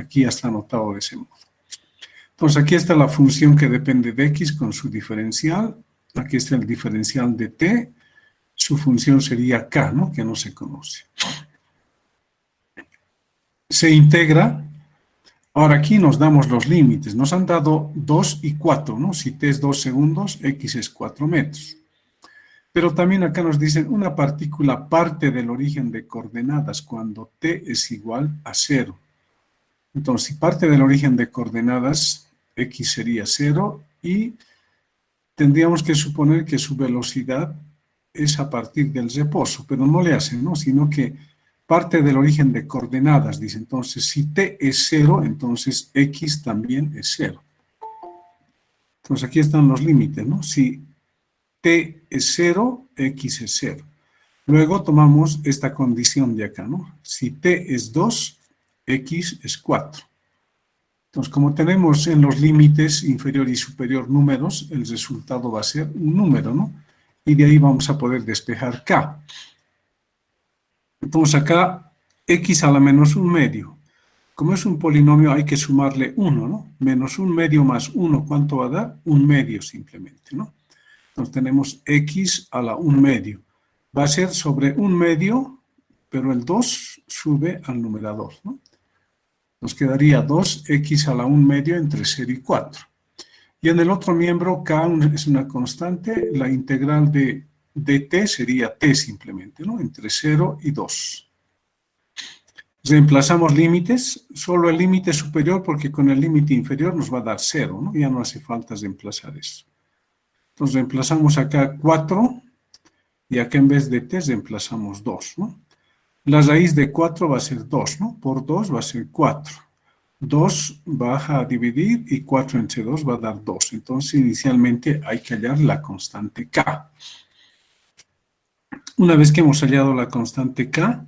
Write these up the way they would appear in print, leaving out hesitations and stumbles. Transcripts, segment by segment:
Aquí ya está anotado de ese modo. Entonces, aquí está la función que depende de x con su diferencial. Aquí está el diferencial de t. Su función sería k, ¿no? Que no se conoce. Se integra. Ahora aquí nos damos los límites. Nos han dado 2 y 4, ¿no? Si t es 2 segundos, x es 4 metros. Pero también acá nos dicen una partícula parte del origen de coordenadas cuando t es igual a 0. Entonces, si parte del origen de coordenadas, x sería 0 y tendríamos que suponer que su velocidad es a partir del reposo, pero no le hacen, ¿no? Sino que parte del origen de coordenadas, dice. Entonces, si t es 0, entonces x también es 0. Entonces, aquí están los límites, ¿no? Si t es 0, x es 0. Luego tomamos esta condición de acá, ¿no? Si t es 2, x es 4. Entonces, como tenemos en los límites inferior y superior números, el resultado va a ser un número, ¿no? Y de ahí vamos a poder despejar k. Entonces, acá, x a la menos un medio. Como es un polinomio, hay que sumarle 1, ¿no? Menos un medio más 1, ¿cuánto va a dar? Un medio simplemente, ¿no? Entonces, tenemos x a la un medio. Va a ser sobre un medio, pero el 2 sube al numerador, ¿no? Nos quedaría 2x a la 1 medio entre 0 y 4. Y en el otro miembro, k es una constante, la integral de t sería t simplemente, ¿no? Entre 0 y 2. Reemplazamos límites, solo el límite superior, porque con el límite inferior nos va a dar 0, ¿no? Ya no hace falta reemplazar eso. Entonces reemplazamos acá 4, y acá en vez de t reemplazamos 2, ¿no? La raíz de 4 va a ser 2, ¿no? Por 2 va a ser 4. 2 baja a dividir y 4 entre 2 va a dar 2. Entonces, inicialmente hay que hallar la constante k. Una vez que hemos hallado la constante k,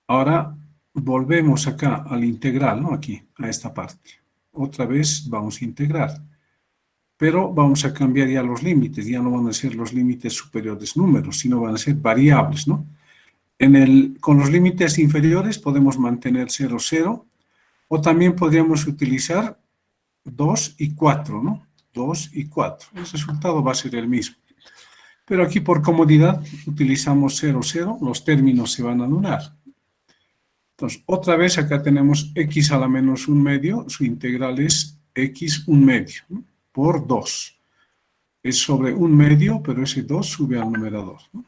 ahora volvemos acá al integral, ¿no? Aquí, a esta parte. Otra vez vamos a integrar. Pero vamos a cambiar ya los límites. Ya no van a ser los límites superiores números, sino van a ser variables, ¿no? Con los límites inferiores podemos mantener 0, 0. O también podríamos utilizar 2 y 4, ¿no? 2 y 4. El resultado va a ser el mismo. Pero aquí por comodidad utilizamos 0, 0. Los términos se van a anular. Entonces, otra vez acá tenemos x a la menos 1 medio. Su integral es x 1 medio, ¿no? Por 2. Es sobre 1 medio, pero ese 2 sube al numerador, ¿no?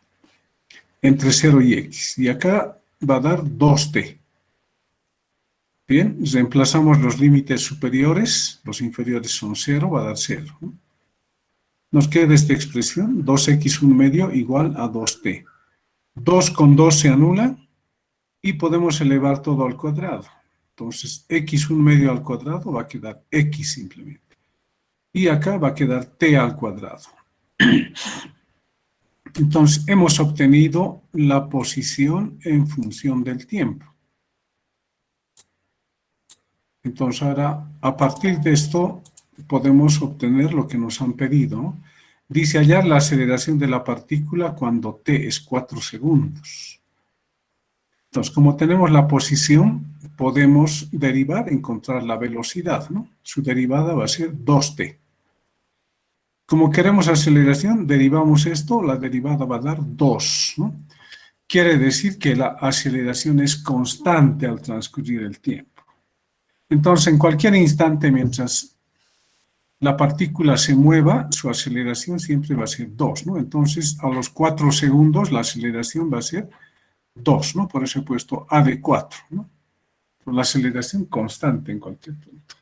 Entre 0 y x. Y acá va a dar 2t. Bien, reemplazamos los límites superiores, los inferiores son 0, va a dar 0. ¿No? Nos queda esta expresión, 2x 1 medio igual a 2t. 2 con 2 se anula y podemos elevar todo al cuadrado. Entonces, x 1 medio al cuadrado va a quedar x simplemente. Y acá va a quedar t al cuadrado. Entonces, hemos obtenido la posición en función del tiempo. Entonces ahora, a partir de esto, podemos obtener lo que nos han pedido. Dice hallar la aceleración de la partícula cuando t es 4 segundos. Entonces, como tenemos la posición, podemos derivar, encontrar la velocidad, ¿no? Su derivada va a ser 2t. Como queremos aceleración, derivamos esto, la derivada va a dar 2, ¿no? Quiere decir que la aceleración es constante al transcurrir el tiempo. Entonces, en cualquier instante, mientras la partícula se mueva, su aceleración siempre va a ser 2, ¿no? Entonces, a los 4 segundos, la aceleración va a ser 2, ¿no? Por eso he puesto A de 4, ¿no? La aceleración constante en cualquier punto.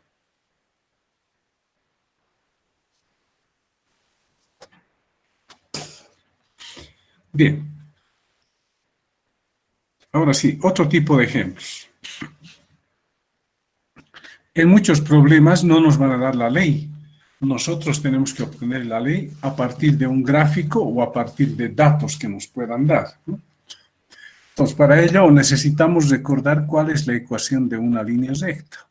Bien. Ahora sí, otro tipo de ejemplos. En muchos problemas no nos van a dar la ley. Nosotros tenemos que obtener la ley a partir de un gráfico o a partir de datos que nos puedan dar, ¿no? Entonces, para ello necesitamos recordar cuál es la ecuación de una línea recta.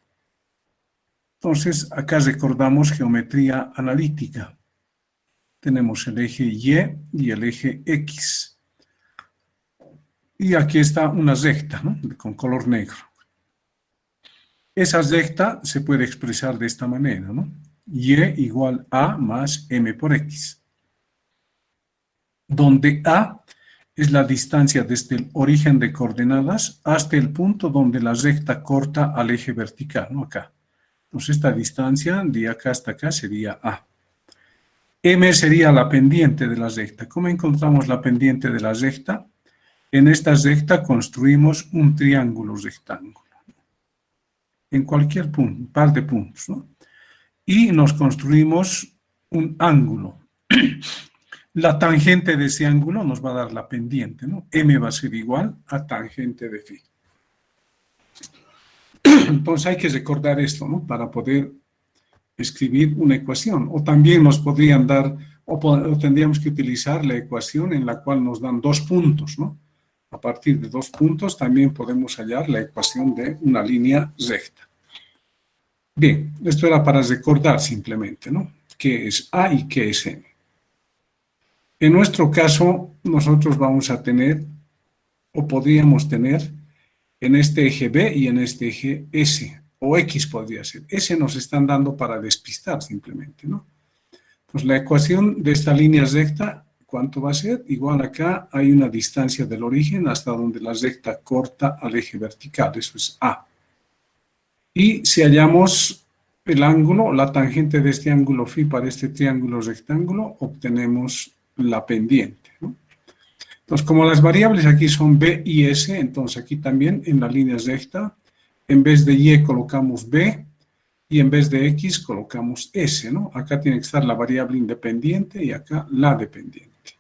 Entonces, acá recordamos geometría analítica. Tenemos el eje Y y el eje X. Y aquí está una recta, ¿no? Con color negro. esa recta se puede expresar de esta manera, ¿no? Y igual a más m por x, donde a es la distancia desde el origen de coordenadas hasta el punto donde la recta corta al eje vertical, ¿no? Acá. Entonces, esta distancia de acá hasta acá sería a. M sería la pendiente de la recta. ¿Cómo encontramos la pendiente de la recta? En esta recta construimos un triángulo rectángulo. En cualquier punto, par de puntos, ¿no? Y nos construimos un ángulo. La tangente de ese ángulo nos va a dar la pendiente, ¿no? M va a ser igual a tangente de phi. Entonces hay que recordar esto, ¿no? Para poder escribir una ecuación. O también nos podrían dar, o tendríamos que utilizar la ecuación en la cual nos dan 2 puntos, ¿no? A partir de 2 puntos también podemos hallar la ecuación de una línea recta. Bien, esto era para recordar simplemente, ¿no? ¿Qué es A y qué es M? En nuestro caso, nosotros vamos a tener, o podríamos tener, en este eje B y en este eje S, o X podría ser. S nos están dando para despistar simplemente, ¿no? Pues la ecuación de esta línea recta, ¿cuánto va a ser? Igual acá hay una distancia del origen hasta donde la recta corta al eje vertical, eso es A. Y si hallamos el ángulo, la tangente de este ángulo phi para este triángulo rectángulo, obtenemos la pendiente, ¿no? Entonces, como las variables aquí son b y s, entonces aquí también en la línea recta, en vez de y colocamos b y en vez de x colocamos s, ¿no? Acá tiene que estar la variable independiente y acá la dependiente.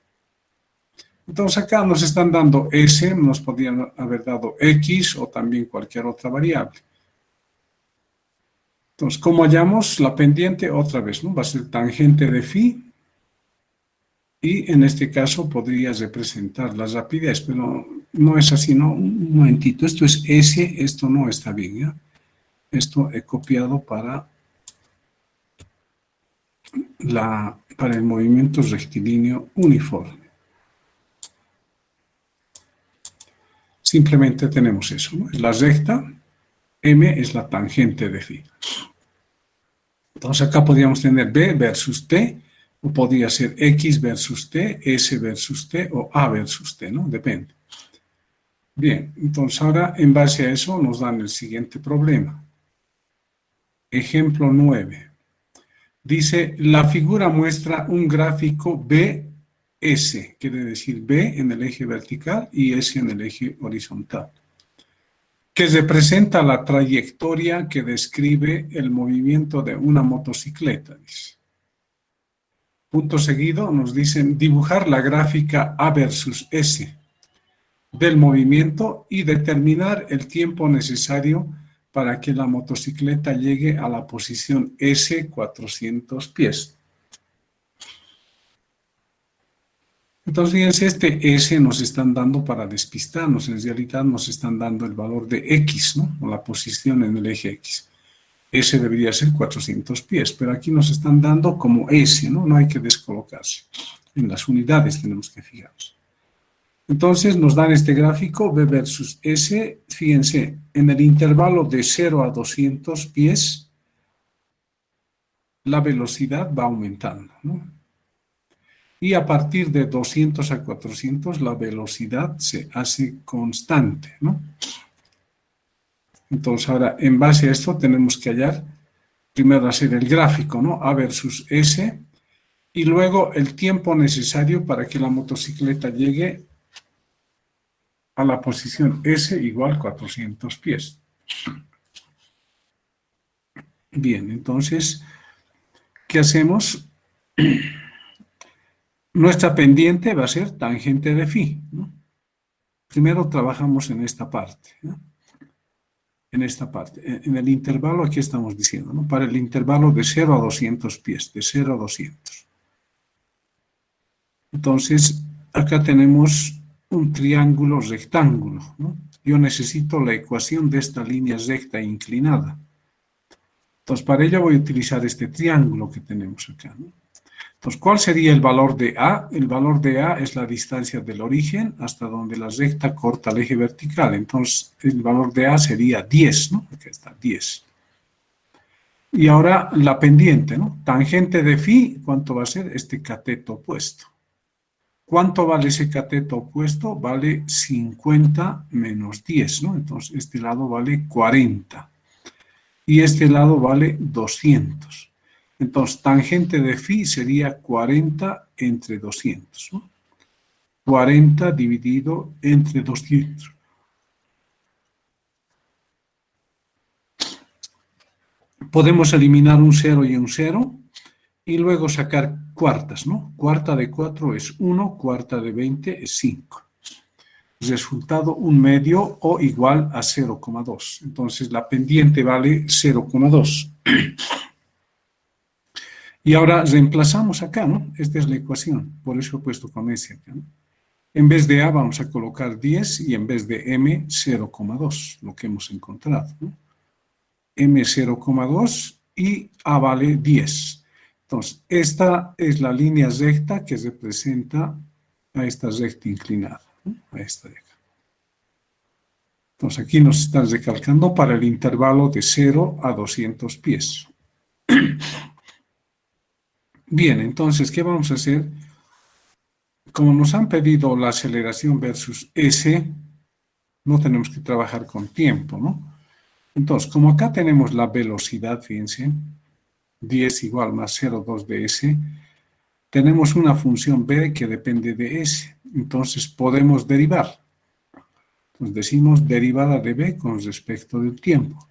Entonces acá nos están dando s, nos podrían haber dado x o también cualquier otra variable. Entonces, ¿cómo hallamos la pendiente? Otra vez, ¿no? Va a ser tangente de phi. Y en este caso podría representar la rapidez, pero no es así, ¿no? Un momentito, esto es S, esto no está bien, ¿ya? Esto he copiado para el movimiento rectilíneo uniforme. Simplemente tenemos eso, ¿no? Es la recta, M es la tangente de phi. Entonces acá podríamos tener B versus T, o podría ser X versus T, S versus T o A versus T, ¿no? Depende. Bien, entonces ahora en base a eso nos dan el siguiente problema. Ejemplo 9. Dice, la figura muestra un gráfico BS, quiere decir B en el eje vertical y S en el eje horizontal, que representa la trayectoria que describe el movimiento de una motocicleta, dice. Punto seguido nos dicen dibujar la gráfica A versus S del movimiento y determinar el tiempo necesario para que la motocicleta llegue a la posición S 400 pies. Entonces, fíjense, este S nos están dando para despistarnos, en realidad nos están dando el valor de X, ¿no? O la posición en el eje X. S debería ser 400 pies, pero aquí nos están dando como S, ¿no? No hay que descolocarse. En las unidades tenemos que fijarnos. Entonces nos dan este gráfico, B versus S. Fíjense, en el intervalo de 0 a 200 pies, la velocidad va aumentando, ¿no? Y a partir de 200 a 400, la velocidad se hace constante, ¿no? Entonces ahora, en base a esto, tenemos que hallar, primero hacer el gráfico, ¿no? A versus S, y luego el tiempo necesario para que la motocicleta llegue a la posición S igual 400 pies. Bien, entonces, ¿qué hacemos? Nuestra pendiente va a ser tangente de phi, ¿no? Primero trabajamos en esta parte, ¿no? En esta parte. En el intervalo, aquí estamos diciendo, ¿no? Para el intervalo de 0 a 200 pies, de 0 a 200. Entonces, acá tenemos un triángulo rectángulo, ¿no? Yo necesito la ecuación de esta línea recta e inclinada. Entonces, para ello voy a utilizar este triángulo que tenemos acá, ¿no? Entonces, ¿cuál sería el valor de A? El valor de A es la distancia del origen hasta donde la recta corta el eje vertical. Entonces, el valor de A sería 10, ¿no? Acá está, 10. Y ahora la pendiente, ¿no? Tangente de phi, ¿cuánto va a ser? Este cateto opuesto. ¿Cuánto vale ese cateto opuesto? Vale 50 menos 10, ¿no? Entonces, este lado vale 40 y este lado vale 200. Entonces, tangente de phi sería 40 entre 200, ¿no? 40 dividido entre 200. Podemos eliminar un 0 y un 0 y luego sacar cuartas, ¿no? Cuarta de 4 es 1, cuarta de 20 es 5. Resultado, un medio o igual a 0,2. Entonces, la pendiente vale 0,2. Y ahora reemplazamos acá, ¿no? Esta es la ecuación, por eso he puesto con S acá, ¿no? En vez de A vamos a colocar 10 y en vez de M 0,2, lo que hemos encontrado, ¿no? M 0,2 y A vale 10. Entonces, esta es la línea recta que representa a esta recta inclinada, ¿no? A esta de acá. Entonces, aquí nos está recalcando para el intervalo de 0 a 200 pies. Bien, entonces, ¿qué vamos a hacer? Como nos han pedido la aceleración versus S, no tenemos que trabajar con tiempo, ¿no? Entonces, como acá tenemos la velocidad, fíjense, 10 igual más 0,2 de S, tenemos una función B que depende de S. Entonces, podemos derivar. Entonces, decimos derivada de B con respecto del tiempo.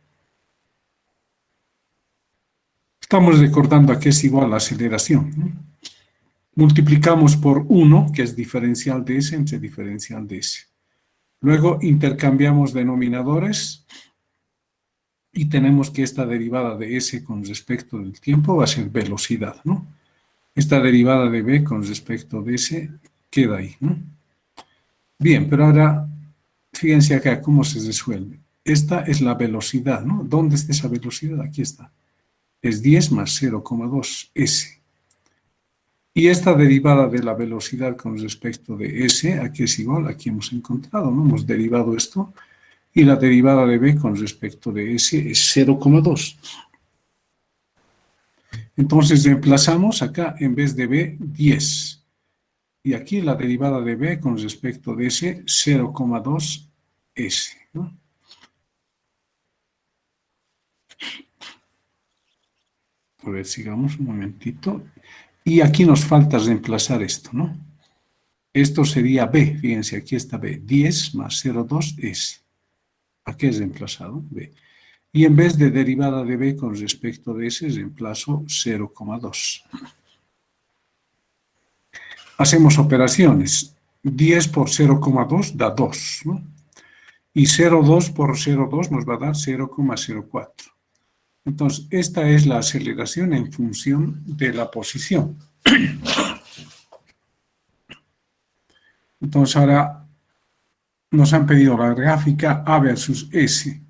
Estamos recordando a qué es igual la aceleración, ¿no? Multiplicamos por 1, que es diferencial de S entre diferencial de S. Luego intercambiamos denominadores y tenemos que esta derivada de S con respecto del tiempo va a ser velocidad, ¿no? Esta derivada de B con respecto de S queda ahí, ¿no? Bien, pero ahora fíjense acá cómo se resuelve. Esta es la velocidad, ¿no? ¿Dónde está esa velocidad? Aquí está. Es 10 más 0,2 S. Y esta derivada de la velocidad con respecto de S, aquí es igual, aquí hemos encontrado, ¿no? Hemos derivado esto, y la derivada de B con respecto de S es 0,2. Entonces reemplazamos acá, en vez de B, 10. Y aquí la derivada de B con respecto de S, 0,2 S, ¿no? A ver, sigamos un momentito. Y aquí nos falta reemplazar esto, ¿no? Esto sería B, fíjense, aquí está B, 10 más 0,2 S. Aquí es reemplazado, B. Y en vez de derivada de B con respecto de S, reemplazo 0,2. Hacemos operaciones. 10 por 0,2 da 2, ¿no? Y 0,2 por 0,2 nos va a dar 0,04. Entonces, esta es la aceleración en función de la posición. Entonces, ahora nos han pedido la gráfica A versus S.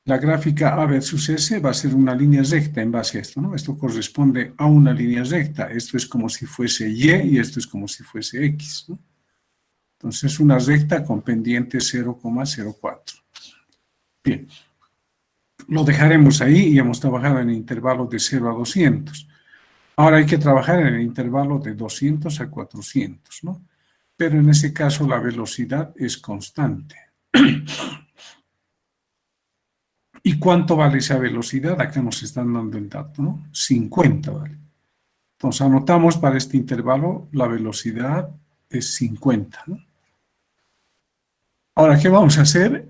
La gráfica A versus S va a ser una línea recta en base a esto, ¿no? Esto corresponde a una línea recta. Esto es como si fuese Y esto es como si fuese X, ¿no? Entonces, es una recta con pendiente 0,04. Bien. Lo dejaremos ahí y hemos trabajado en el intervalo de 0 a 200. Ahora hay que trabajar en el intervalo de 200 a 400, ¿no? Pero en ese caso la velocidad es constante. ¿Y cuánto vale esa velocidad? Acá nos están dando el dato, ¿no? 50 vale. Entonces anotamos para este intervalo la velocidad es 50, ¿no? Ahora, ¿qué vamos a hacer?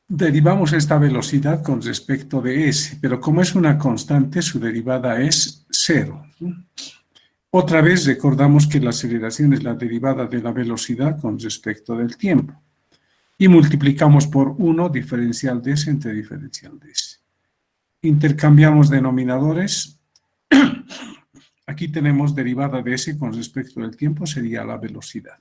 Derivamos esta velocidad con respecto de S, pero como es una constante, su derivada es 0, ¿no? Otra vez recordamos que la aceleración es la derivada de la velocidad con respecto del tiempo. Y multiplicamos por 1 diferencial de S entre diferencial de S. Intercambiamos denominadores. Aquí tenemos derivada de S con respecto del tiempo, sería la velocidad.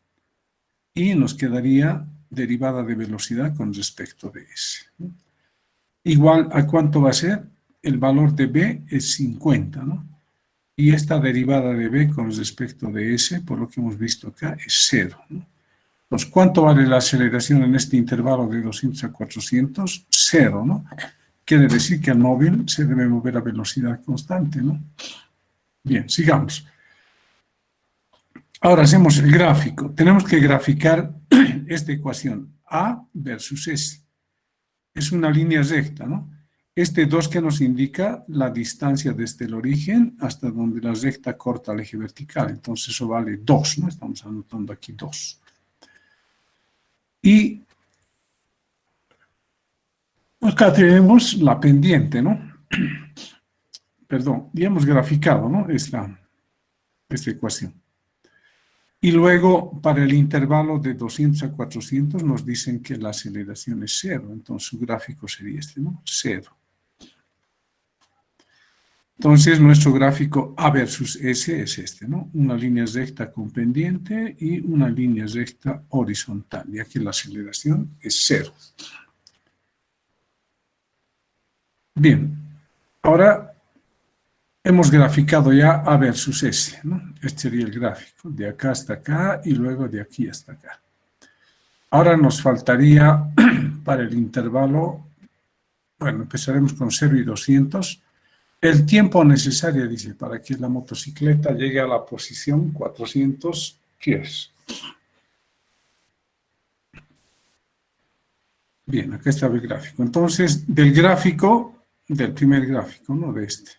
Y nos quedaría derivada de velocidad con respecto de S. Igual a cuánto va a ser, el valor de B es 50, ¿no? Y esta derivada de B con respecto de S, por lo que hemos visto acá, es 0, ¿no? Entonces, ¿cuánto vale la aceleración en este intervalo de 200 a 400? 0, ¿no? quiere decir que el móvil se debe mover a velocidad constante, ¿no? Bien, sigamos. Ahora hacemos el gráfico. Tenemos que graficar esta ecuación, A versus S. Es una línea recta, ¿no? Este 2 que nos indica la distancia desde el origen hasta donde la recta corta el eje vertical. Entonces eso vale 2, ¿no? Estamos anotando aquí 2. Y acá tenemos la pendiente, ¿no? Perdón, ya hemos graficado, ¿no? Esta ecuación. Y luego, para el intervalo de 200 a 400, nos dicen que la aceleración es 0. Entonces, su gráfico sería este, ¿no? 0. Entonces, nuestro gráfico A versus S es este, ¿no? Una línea recta con pendiente y una línea recta horizontal, ya que la aceleración es 0. Bien, ahora hemos graficado ya A versus S, ¿no? Este sería el gráfico, de acá hasta acá y luego de aquí hasta acá. Ahora nos faltaría para el intervalo, bueno, empezaremos con 0 y 200, el tiempo necesario, dice, para que la motocicleta llegue a la posición 400 pies. Bien, acá está el gráfico. Entonces, del gráfico, del primer gráfico, no de este.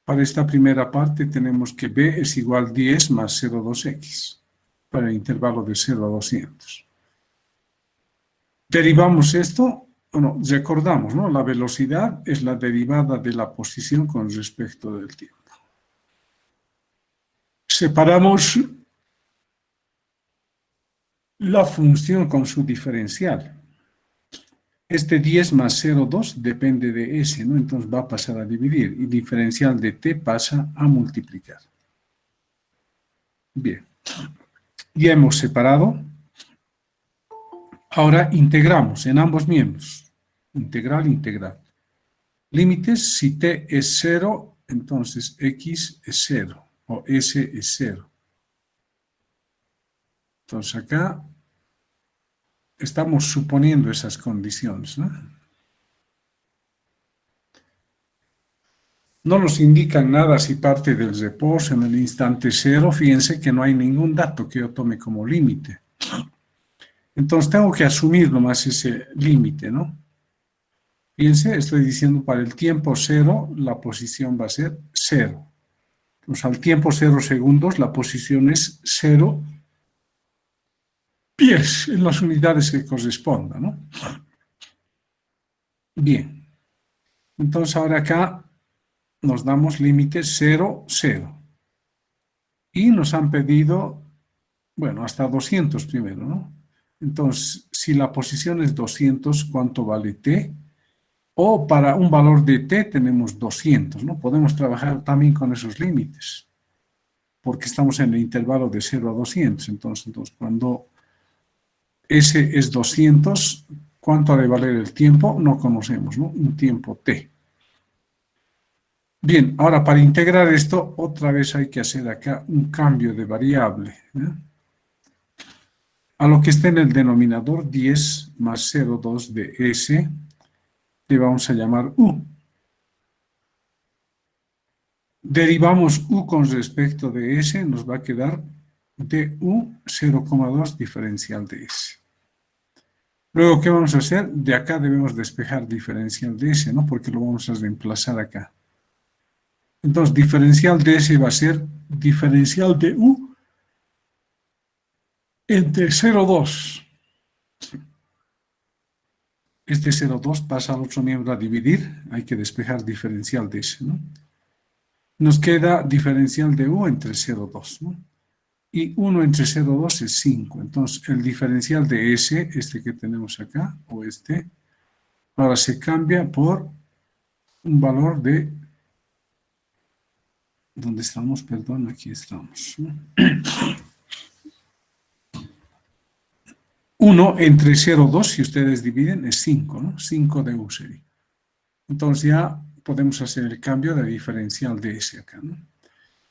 Para esta primera parte tenemos que B es igual a 10 más 0,2x, para el intervalo de 0 a 200. Derivamos esto, bueno, recordamos, ¿no? La velocidad es la derivada de la posición con respecto del tiempo. Separamos la función con su diferencial. Este 10 más 0,2 depende de S, ¿no? Entonces va a pasar a dividir y diferencial de t pasa a multiplicar. Bien, ya hemos separado. Ahora integramos en ambos miembros. Integral, integral. Límites, si t es 0, entonces x es 0 o s es 0. Entonces acá estamos suponiendo esas condiciones, ¿no? No nos indican nada si parte del reposo en el instante 0. Fíjense que no hay ningún dato que yo tome como límite. Entonces tengo que asumir nomás ese límite, ¿no? Fíjense, estoy diciendo para el tiempo 0, la posición va a ser 0. Entonces al tiempo 0 segundos, la posición es 0 pies en las unidades que correspondan, ¿no? Bien. Entonces ahora acá nos damos límites 0, 0. Y nos han pedido, bueno, hasta 200 primero, ¿no? Entonces, si la posición es 200, ¿cuánto vale t? O para un valor de t tenemos 200, ¿no? Podemos trabajar también con esos límites, porque estamos en el intervalo de 0 a 200. Entonces cuando S es 200, ¿cuánto ha de valer el tiempo? No conocemos, ¿no? Un tiempo t. Bien, ahora para integrar esto, otra vez hay que hacer acá un cambio de variable, ¿eh? A lo que está en el denominador 10 más 0,2 de S, le vamos a llamar U. Derivamos U con respecto de S, nos va a quedar du 0,2 diferencial de S. Luego, ¿qué vamos a hacer? De acá debemos despejar diferencial de S, ¿no? Porque lo vamos a reemplazar acá. Entonces, diferencial de S va a ser diferencial de U entre 0,2. Este 0,2 pasa al otro miembro a dividir, hay que despejar diferencial de S, ¿no? Nos queda diferencial de U entre 0,2, ¿no? Y 1 entre 0,2 es 5. Entonces, el diferencial de S, este que tenemos acá, o este, ahora se cambia por un valor de... ¿Dónde estamos? Perdón, aquí estamos, ¿no? 1 entre 0,2, si ustedes dividen, es 5, ¿no? 5 de U sería. Entonces ya podemos hacer el cambio de diferencial de S acá, ¿no?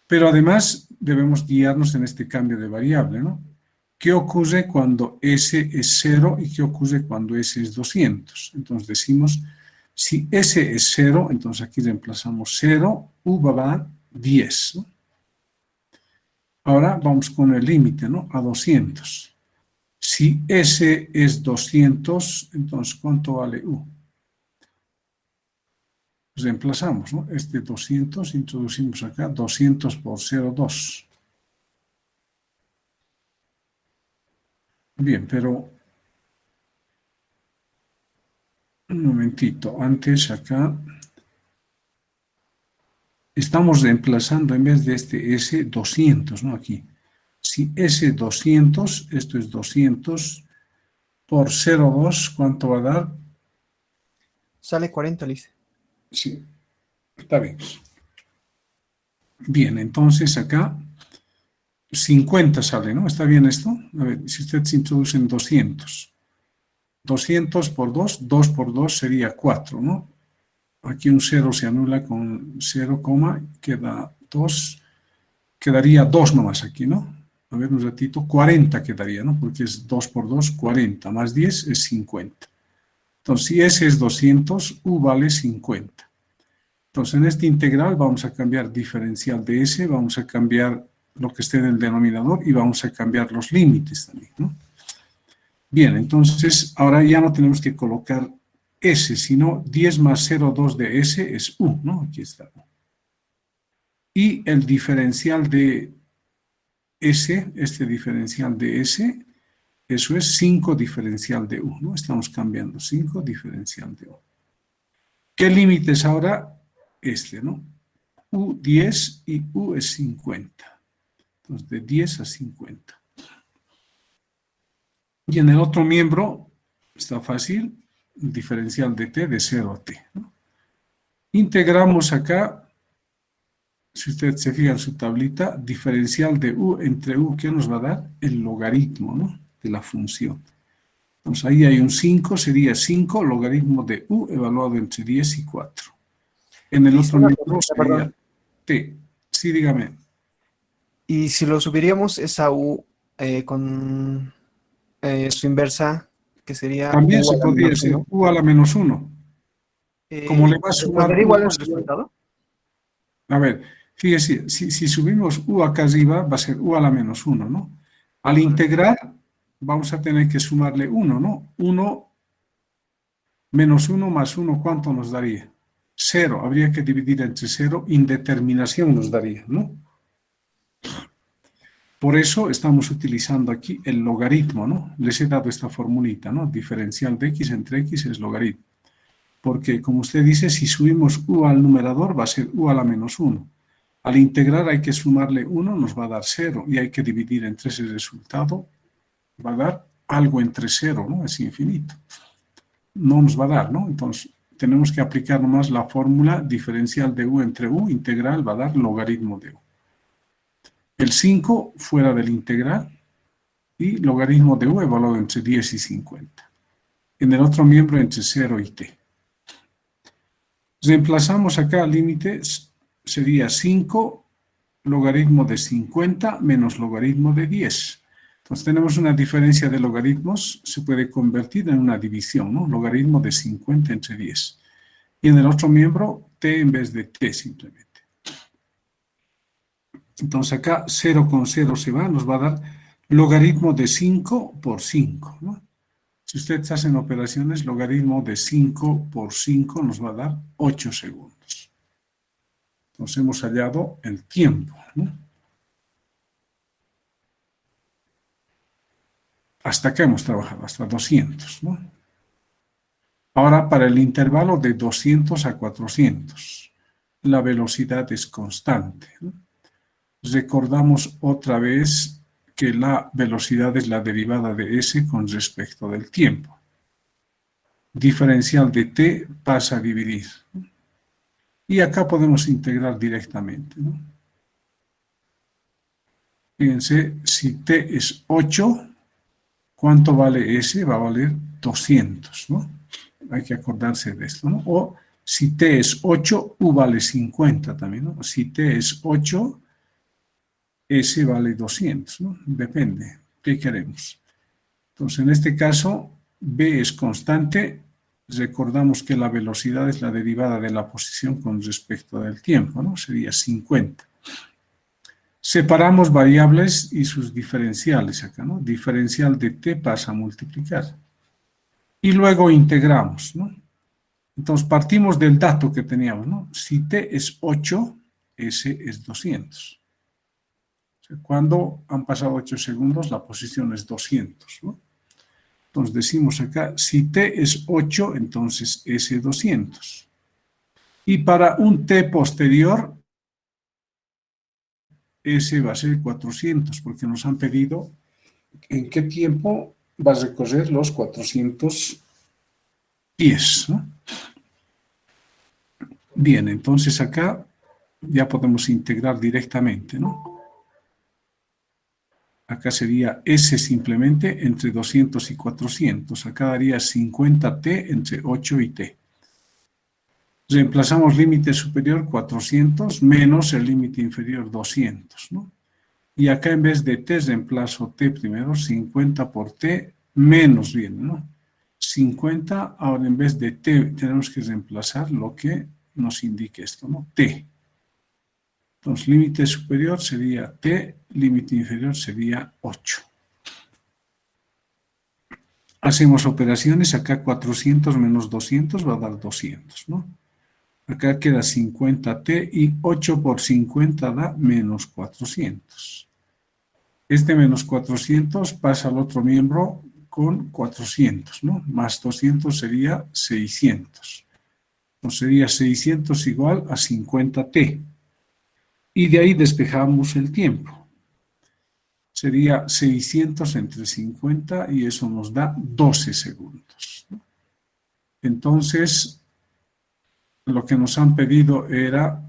Pero además debemos guiarnos en este cambio de variable, ¿no? ¿Qué ocurre cuando S es 0 y qué ocurre cuando S es 200? Entonces decimos, si S es 0, entonces aquí reemplazamos 0, U va a dar 10, ¿no? Ahora vamos con el límite, ¿no? A 200. Si S es 200, entonces ¿cuánto vale U? Reemplazamos, ¿no? Este 200, introducimos acá, 200 por 0,2. Bien, pero un momentito, antes acá estamos reemplazando en vez de este S 200, ¿no? Aquí. Si S 200, esto es 200 por 0,2, ¿cuánto va a dar? Sale 40, Lice. Sí, está bien. Bien, entonces acá 50 sale, ¿no? ¿Está bien esto? A ver, si ustedes introducen 200. 200 por 2, 2 por 2 sería 4, ¿no? Aquí un 0 se anula con 0, queda 2, quedaría 2 nomás aquí, ¿no? A ver un ratito, 40 quedaría, ¿no? Porque es 2 por 2, 40, más 10 es 50. Entonces, si S es 200, U vale 50. Entonces, en este integral vamos a cambiar diferencial de S, vamos a cambiar lo que esté en el denominador y vamos a cambiar los límites también, ¿no? Bien, entonces ahora ya no tenemos que colocar S, sino 10 más 0,2 de S es U, ¿no? Aquí está. Y el diferencial de S, este diferencial de S, eso es 5 diferencial de U, ¿no? Estamos cambiando 5 diferencial de U. ¿Qué límite es ahora? Este, ¿no? U 10 y U es 50. Entonces, de 10 a 50. Y en el otro miembro, está fácil, el diferencial de T de 0 a T, ¿no? Integramos acá, si usted se fija en su tablita, diferencial de U entre U, ¿qué nos va a dar? El logaritmo, ¿no? De la función. Entonces ahí hay un 5, sería 5 logaritmo de U evaluado entre 10 y 4. En el Lice, otro una miembro consulta, sería perdón. T. Sí, dígame. Y si lo subiríamos esa U con su inversa, que sería También U a se la podría menos hacer 1, U a la menos 1. Como le va a ¿nos sumar daría 1, igual el resultado? a ver, fíjese, si subimos U acá arriba, va a ser U a la menos 1, ¿no? Al Correcto. integrar, vamos a tener que sumarle 1, ¿no? 1 menos 1 más 1, ¿cuánto nos daría? 0, habría que dividir entre 0, indeterminación nos daría, ¿no? Por eso estamos utilizando aquí el logaritmo, ¿no? Les he dado esta formulita, ¿no? Diferencial de x entre x es logaritmo. Porque, como usted dice, si subimos u al numerador va a ser u a la menos 1. Al integrar hay que sumarle 1, nos va a dar 0, y hay que dividir entre ese resultado, va a dar algo entre 0, ¿no? Es infinito. No nos va a dar, ¿no? Entonces, tenemos que aplicar nomás la fórmula diferencial de u entre u, integral va a dar logaritmo de u. El 5 fuera del integral y logaritmo de u evaluado entre 10 y 50. En el otro miembro entre 0 y t. Reemplazamos acá límites, sería 5 logaritmo de 50 menos logaritmo de 10. Entonces tenemos una diferencia de logaritmos, se puede convertir en una división, ¿no? Logaritmo de 50 entre 10. Y en el otro miembro, t en vez de t simplemente. Entonces acá 0 con 0 se va, nos va a dar logaritmo de 5 por 5, ¿no? Si ustedes hacen operaciones, logaritmo de 5 por 5 nos va a dar 8 segundos. Entonces hemos hallado el tiempo, ¿no? Hasta acá hemos trabajado, hasta 200, ¿no? Ahora, para el intervalo de 200 a 400, la velocidad es constante, ¿no? Recordamos otra vez que la velocidad es la derivada de s con respecto del tiempo. Diferencial de t pasa a dividir, ¿no? Y acá podemos integrar directamente, ¿no? Fíjense, si t es 8, ¿cuánto vale s? Va a valer 200, ¿no? Hay que acordarse de esto, ¿no? O si t es 8, u vale 50 también, ¿no? Si t es 8, s vale 200, ¿no? Depende. T queremos. Entonces, en este caso, B es constante. Recordamos que la velocidad es la derivada de la posición con respecto del tiempo, ¿no? Sería 50. Separamos variables y sus diferenciales acá, ¿no? Diferencial de T pasa a multiplicar. Y luego integramos, ¿no? Entonces, partimos del dato que teníamos, ¿no? Si T es 8, S es 200. O sea, cuando han pasado 8 segundos, la posición es 200, ¿no? Entonces decimos acá, si T es 8, entonces S 200. Y para un T posterior, S va a ser 400, porque nos han pedido en qué tiempo va a recorrer los 400 pies, ¿no? Bien, entonces acá ya podemos integrar directamente, ¿no? Acá sería S simplemente entre 200 y 400. Acá daría 50T entre 8 y T. Reemplazamos límite superior 400 menos el límite inferior 200, ¿no? Y acá en vez de T reemplazo T primero, 50 por T menos bien, ¿no? 50, ahora en vez de T tenemos que reemplazar lo que nos indique esto, ¿no? T. Entonces, límite superior sería T, límite inferior sería 8. Hacemos operaciones, acá 400 menos 200 va a dar 200, ¿no? Acá queda 50T y 8 por 50 da menos 400. Este menos 400 pasa al otro miembro con 400, ¿no? Más 200 sería 600. Entonces sería 600 igual a 50T. Y de ahí despejamos el tiempo. Sería 600 entre 50 y eso nos da 12 segundos. Entonces, lo que nos han pedido era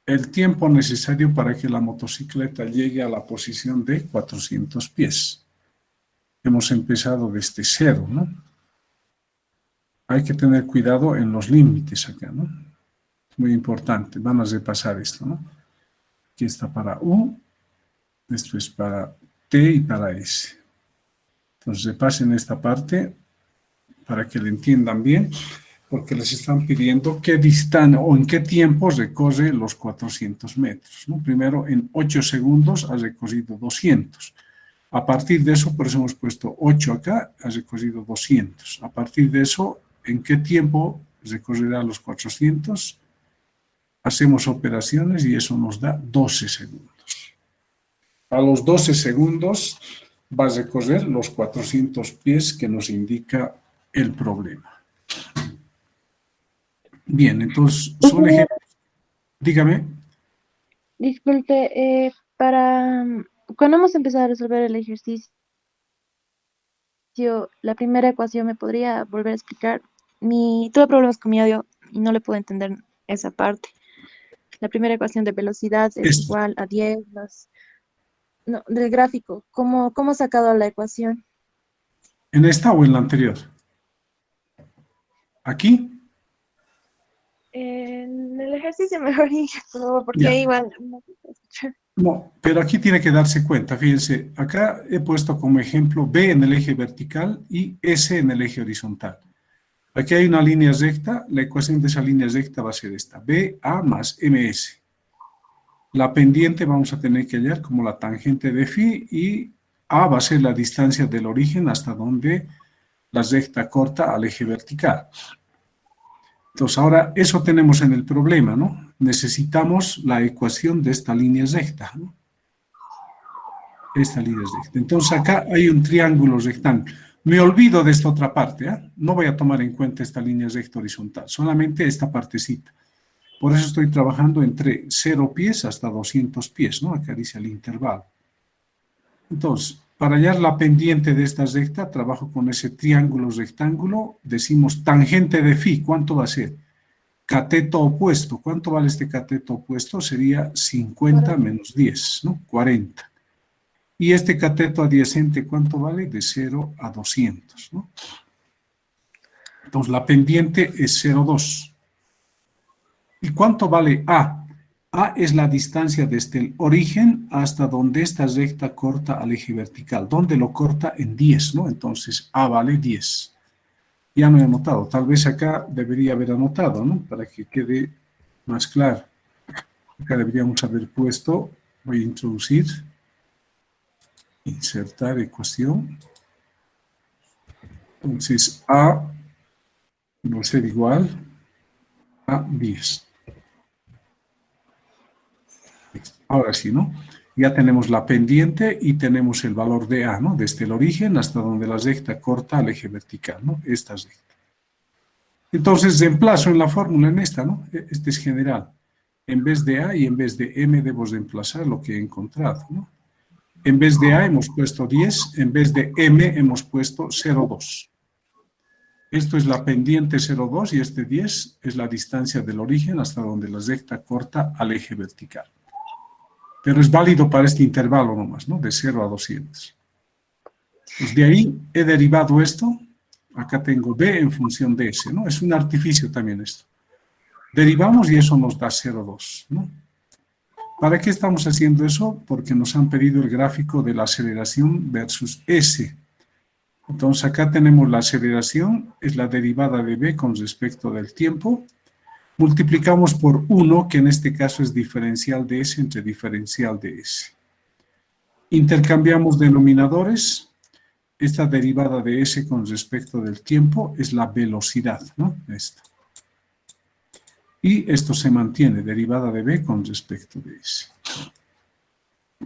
el tiempo necesario para que la motocicleta llegue a la posición de 400 pies. Hemos empezado desde cero, ¿no? Hay que tener cuidado en los límites acá, ¿no? Muy importante. Vamos a repasar esto, ¿no? Aquí está para U, esto es para T y para S. Entonces repasen esta parte para que lo entiendan bien, porque les están pidiendo qué distancia o en qué tiempo recorre los 400 metros, ¿no? Primero, en 8 segundos ha recorrido 200. A partir de eso, por eso hemos puesto 8 acá, ha recorrido 200. A partir de eso, ¿en qué tiempo recorrerá los 400? Hacemos operaciones y eso nos da 12 segundos. A los 12 segundos va a recorrer los 400 pies que nos indica el problema. Bien, entonces, son ejemplos. Dígame. Disculpe, cuando hemos empezado a resolver el ejercicio, la primera ecuación, ¿me podría volver a explicar? Tuve problemas con mi audio y no le puedo entender esa parte. La primera ecuación de velocidad es Esto. igual a 10 más... No, del gráfico, ¿cómo ha sacado la ecuación? ¿En esta o en la anterior? ¿Aquí? En el ejercicio mejor, porque Ya. igual... No, pero aquí tiene que darse cuenta, fíjense, acá he puesto como ejemplo B en el eje vertical y S en el eje horizontal. Aquí hay una línea recta, la ecuación de esa línea recta va a ser esta, BA más MS. La pendiente vamos a tener que hallar como la tangente de phi y A va a ser la distancia del origen hasta donde la recta corta al eje vertical. Entonces, ahora eso tenemos en el problema, ¿no? Necesitamos la ecuación de esta línea recta, ¿no? Esta línea recta. Entonces, acá hay un triángulo rectángulo. Me olvido de esta otra parte, ¿eh? No voy a tomar en cuenta esta línea recta horizontal, solamente esta partecita. Por eso estoy trabajando entre 0 pies hasta 200 pies, ¿no? Acá dice el intervalo. Entonces, para hallar la pendiente de esta recta, trabajo con ese triángulo rectángulo, decimos tangente de phi, ¿cuánto va a ser? Cateto opuesto, ¿cuánto vale este cateto opuesto? Sería 50 menos 10, ¿no? 40. Y este cateto adyacente, ¿cuánto vale? De 0 a 200, ¿no? Entonces, la pendiente es 0,2. ¿Y cuánto vale A? A es la distancia desde el origen hasta donde esta recta corta al eje vertical. ¿Dónde lo corta? En 10, ¿no? Entonces, A vale 10. Ya no he anotado. Tal vez acá debería haber anotado, ¿no? Para que quede más claro. Acá deberíamos haber puesto, voy a introducir, insertar ecuación. Entonces, A va a ser igual a 10. Ahora sí, ¿no? Ya tenemos la pendiente y tenemos el valor de A, ¿no? Desde el origen hasta donde la recta corta al eje vertical, ¿no? Esta recta. Entonces, reemplazo en la fórmula en esta, ¿no? Este es general. En vez de A y en vez de M debo reemplazar lo que he encontrado, ¿no? En vez de A hemos puesto 10, en vez de M hemos puesto 0,2. Esto es la pendiente 0,2 y este 10 es la distancia del origen hasta donde la recta corta al eje vertical. Pero es válido para este intervalo nomás, ¿no? De 0 a 200. Pues de ahí he derivado esto. Acá tengo B en función de S, ¿no? Es un artificio también esto. Derivamos y eso nos da 0,2, ¿no? ¿Para qué estamos haciendo eso? Porque nos han pedido el gráfico de la aceleración versus S. Entonces acá tenemos la aceleración, es la derivada de B con respecto del tiempo. Multiplicamos por 1, que en este caso es diferencial de S entre diferencial de S. Intercambiamos denominadores. Esta derivada de S con respecto del tiempo es la velocidad, ¿no? Esta. Y esto se mantiene, derivada de B con respecto de S.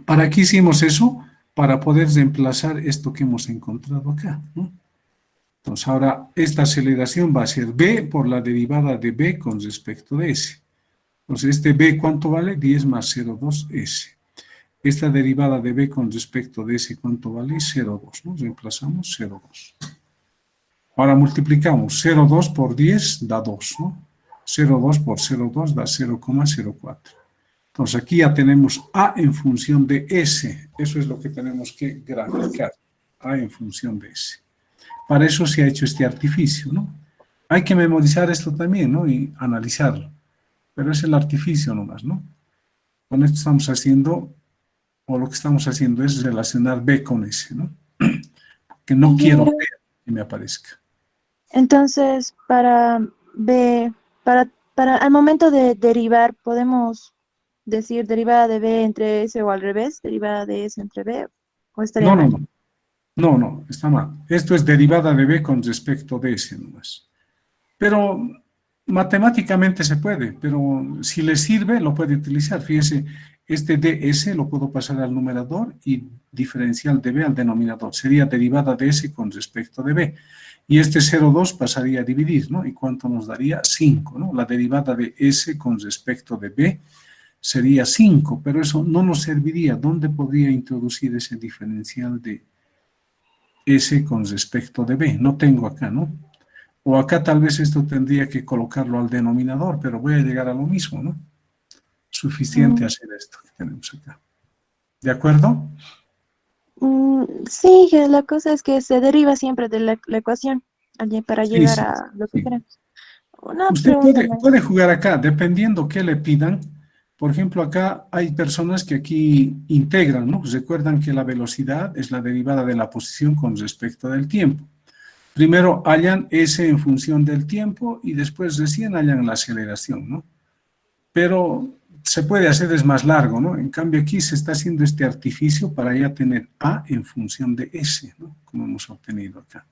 ¿Para qué hicimos eso? Para poder reemplazar esto que hemos encontrado acá, ¿no? Entonces ahora esta aceleración va a ser B por la derivada de B con respecto de S. Entonces este B, ¿cuánto vale? 10 más 0,2 S. Esta derivada de B con respecto de S, ¿cuánto vale? 0,2, ¿no? Reemplazamos 0,2. Ahora multiplicamos 0,2 por 10 da 2, ¿no? 0,2 por 0,2 da 0,04. Entonces aquí ya tenemos A en función de S. Eso es lo que tenemos que graficar. A en función de S. Para eso se ha hecho este artificio, ¿no? Hay que memorizar esto también, ¿no? Y analizarlo. Pero es el artificio nomás, ¿no? Con esto estamos haciendo, o lo que estamos haciendo es relacionar B con S, ¿no? Que no quiero Ingeniero, ver que me aparezca. entonces, para B, al momento de derivar, ¿podemos decir derivada de B entre S o al revés? ¿Derivada de S entre B? ¿O estaría No, no, mal? no. No, no, está mal. Esto es derivada de B con respecto de S nomás. Pero matemáticamente se puede, pero si le sirve, lo puede utilizar. Fíjese, este ds lo puedo pasar al numerador y diferencial de B al denominador. Sería derivada de S con respecto de B. Y este 0,2 pasaría a dividir, ¿no? ¿Y cuánto nos daría? 5, ¿no? La derivada de S con respecto de B sería 5, pero eso no nos serviría. ¿Dónde podría introducir ese diferencial de S con respecto de B? No tengo acá, ¿no? O acá tal vez esto tendría que colocarlo al denominador, pero voy a llegar a lo mismo, ¿no? Suficiente hacer esto que tenemos acá. ¿De acuerdo? Sí, que la cosa es que se deriva siempre de la ecuación para Sí, llegar sí, a lo que sí. queremos. Una Usted pregunta puede más. jugar acá, dependiendo qué le pidan. Por ejemplo, acá hay personas que aquí integran, ¿no? Recuerdan que la velocidad es la derivada de la posición con respecto del tiempo. Primero hallan S en función del tiempo y después recién hallan la aceleración, ¿no? Pero se puede hacer, es más largo, ¿no? En cambio aquí se está haciendo este artificio para ya tener A en función de S, ¿no? Como hemos obtenido acá.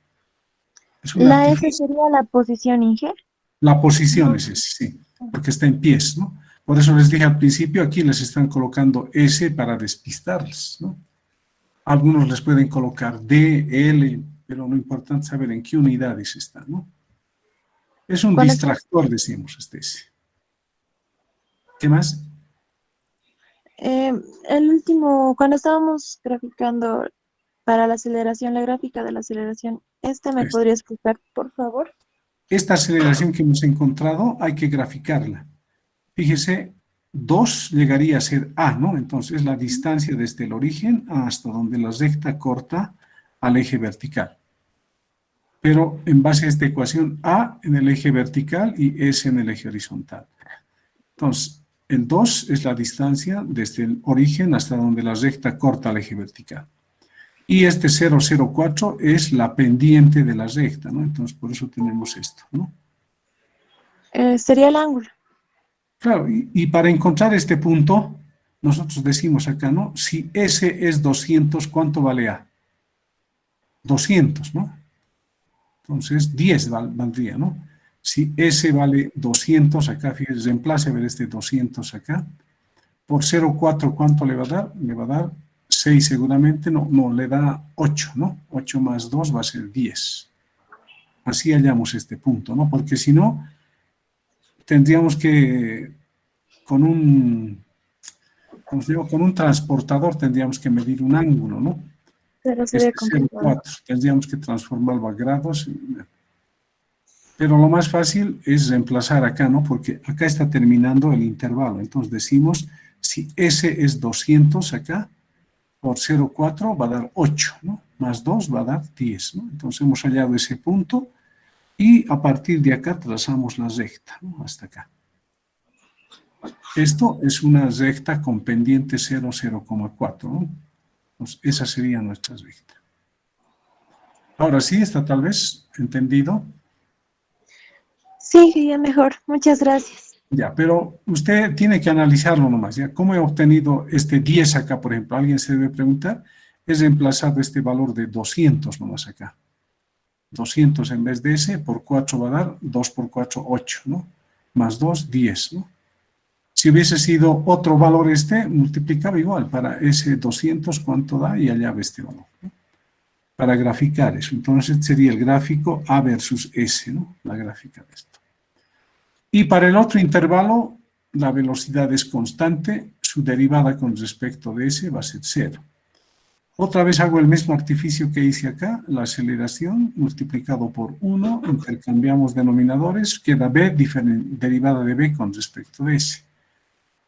Es un La S artificio. sería la posición Inge. La posición No. es ese, sí, porque está en pies, ¿no? Por eso les dije al principio, aquí les están colocando S para despistarles, ¿no? Algunos les pueden colocar D, L, pero lo importante es saber en qué unidades está, ¿no? Es un Cuando está, distractor, decimos, este S. ¿Qué más? eh, el último, cuando estábamos graficando para la aceleración, la gráfica de la aceleración, ¿me Este. podría explicar, por favor? Esta aceleración que hemos encontrado hay que graficarla. Fíjese, 2 llegaría a ser A, ¿no? Entonces, la distancia desde el origen hasta donde la recta corta al eje vertical. Pero en base a esta ecuación, A en el eje vertical y S en el eje horizontal. Entonces, El 2 es la distancia desde el origen hasta donde la recta corta el eje vertical. Y este 0,04 es la pendiente de la recta, ¿no? Entonces, por eso tenemos esto, ¿no? Sería el ángulo. Claro, y para encontrar este punto, nosotros decimos acá, ¿no? Si S es 200, ¿cuánto vale A? 200, ¿no? Entonces, 10 valdría, ¿no? Si S vale 200, acá, fíjense, reemplace a ver este 200 acá. Por 0,4, ¿cuánto le va a dar? Le va a dar 6 seguramente, no, le da 8, ¿no? 8 más 2 va a ser 10. Así hallamos este punto, ¿no? Porque si no, tendríamos que, con un transportador tendríamos que medir un ángulo, ¿no? Pero sería Este complicado. 0,4, tendríamos que transformarlo a grados. Pero lo más fácil es reemplazar acá, ¿no? Porque acá está terminando el intervalo. Entonces decimos, si S es 200 acá, por 0,4 va a dar 8, ¿no? Más 2 va a dar 10, ¿no? Entonces hemos hallado ese punto y a partir de acá trazamos la recta, ¿no? Hasta acá. Esto es una recta con pendiente 0,4, ¿no? Entonces esa sería nuestra recta. Ahora sí, está tal vez entendido. Sí, ya mejor. Muchas gracias. Ya, pero usted tiene que analizarlo nomás, ¿ya? ¿Cómo he obtenido este 10 acá, por ejemplo? Alguien se debe preguntar. Es reemplazado este valor de 200 nomás acá. 200 en vez de ese, por 4 va a dar 2 por 4, 8, ¿no? Más 2, 10, ¿no? Si hubiese sido otro valor este, multiplicaba igual. Para ese 200, ¿cuánto da? Y allá ve este valor, ¿no? Para graficar eso. Entonces sería el gráfico A versus S, ¿no? La gráfica de esto. Y para el otro intervalo, la velocidad es constante, su derivada con respecto de S va a ser 0. Otra vez hago el mismo artificio que hice acá, la aceleración multiplicado por 1, intercambiamos denominadores, queda B, derivada de B con respecto de S.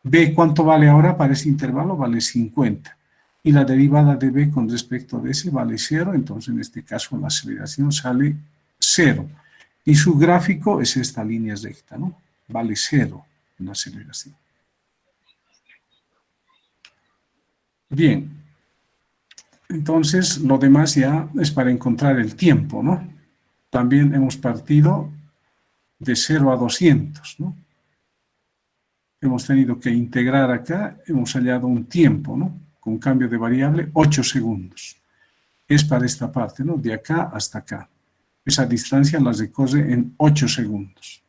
B, ¿cuánto vale ahora para ese intervalo? Vale 50. Y la derivada de B con respecto de S vale 0, entonces en este caso la aceleración sale 0. Y su gráfico es esta línea recta, ¿no? Vale 0 en la aceleración. Bien. Entonces, lo demás ya es para encontrar el tiempo, ¿no? También hemos partido de 0 a 200, ¿no? Hemos tenido que integrar acá, hemos hallado un tiempo, ¿no? Con cambio de variable, 8 segundos. Es para esta parte, ¿no? De acá hasta acá. Esa distancia la recorre en 8 segundos.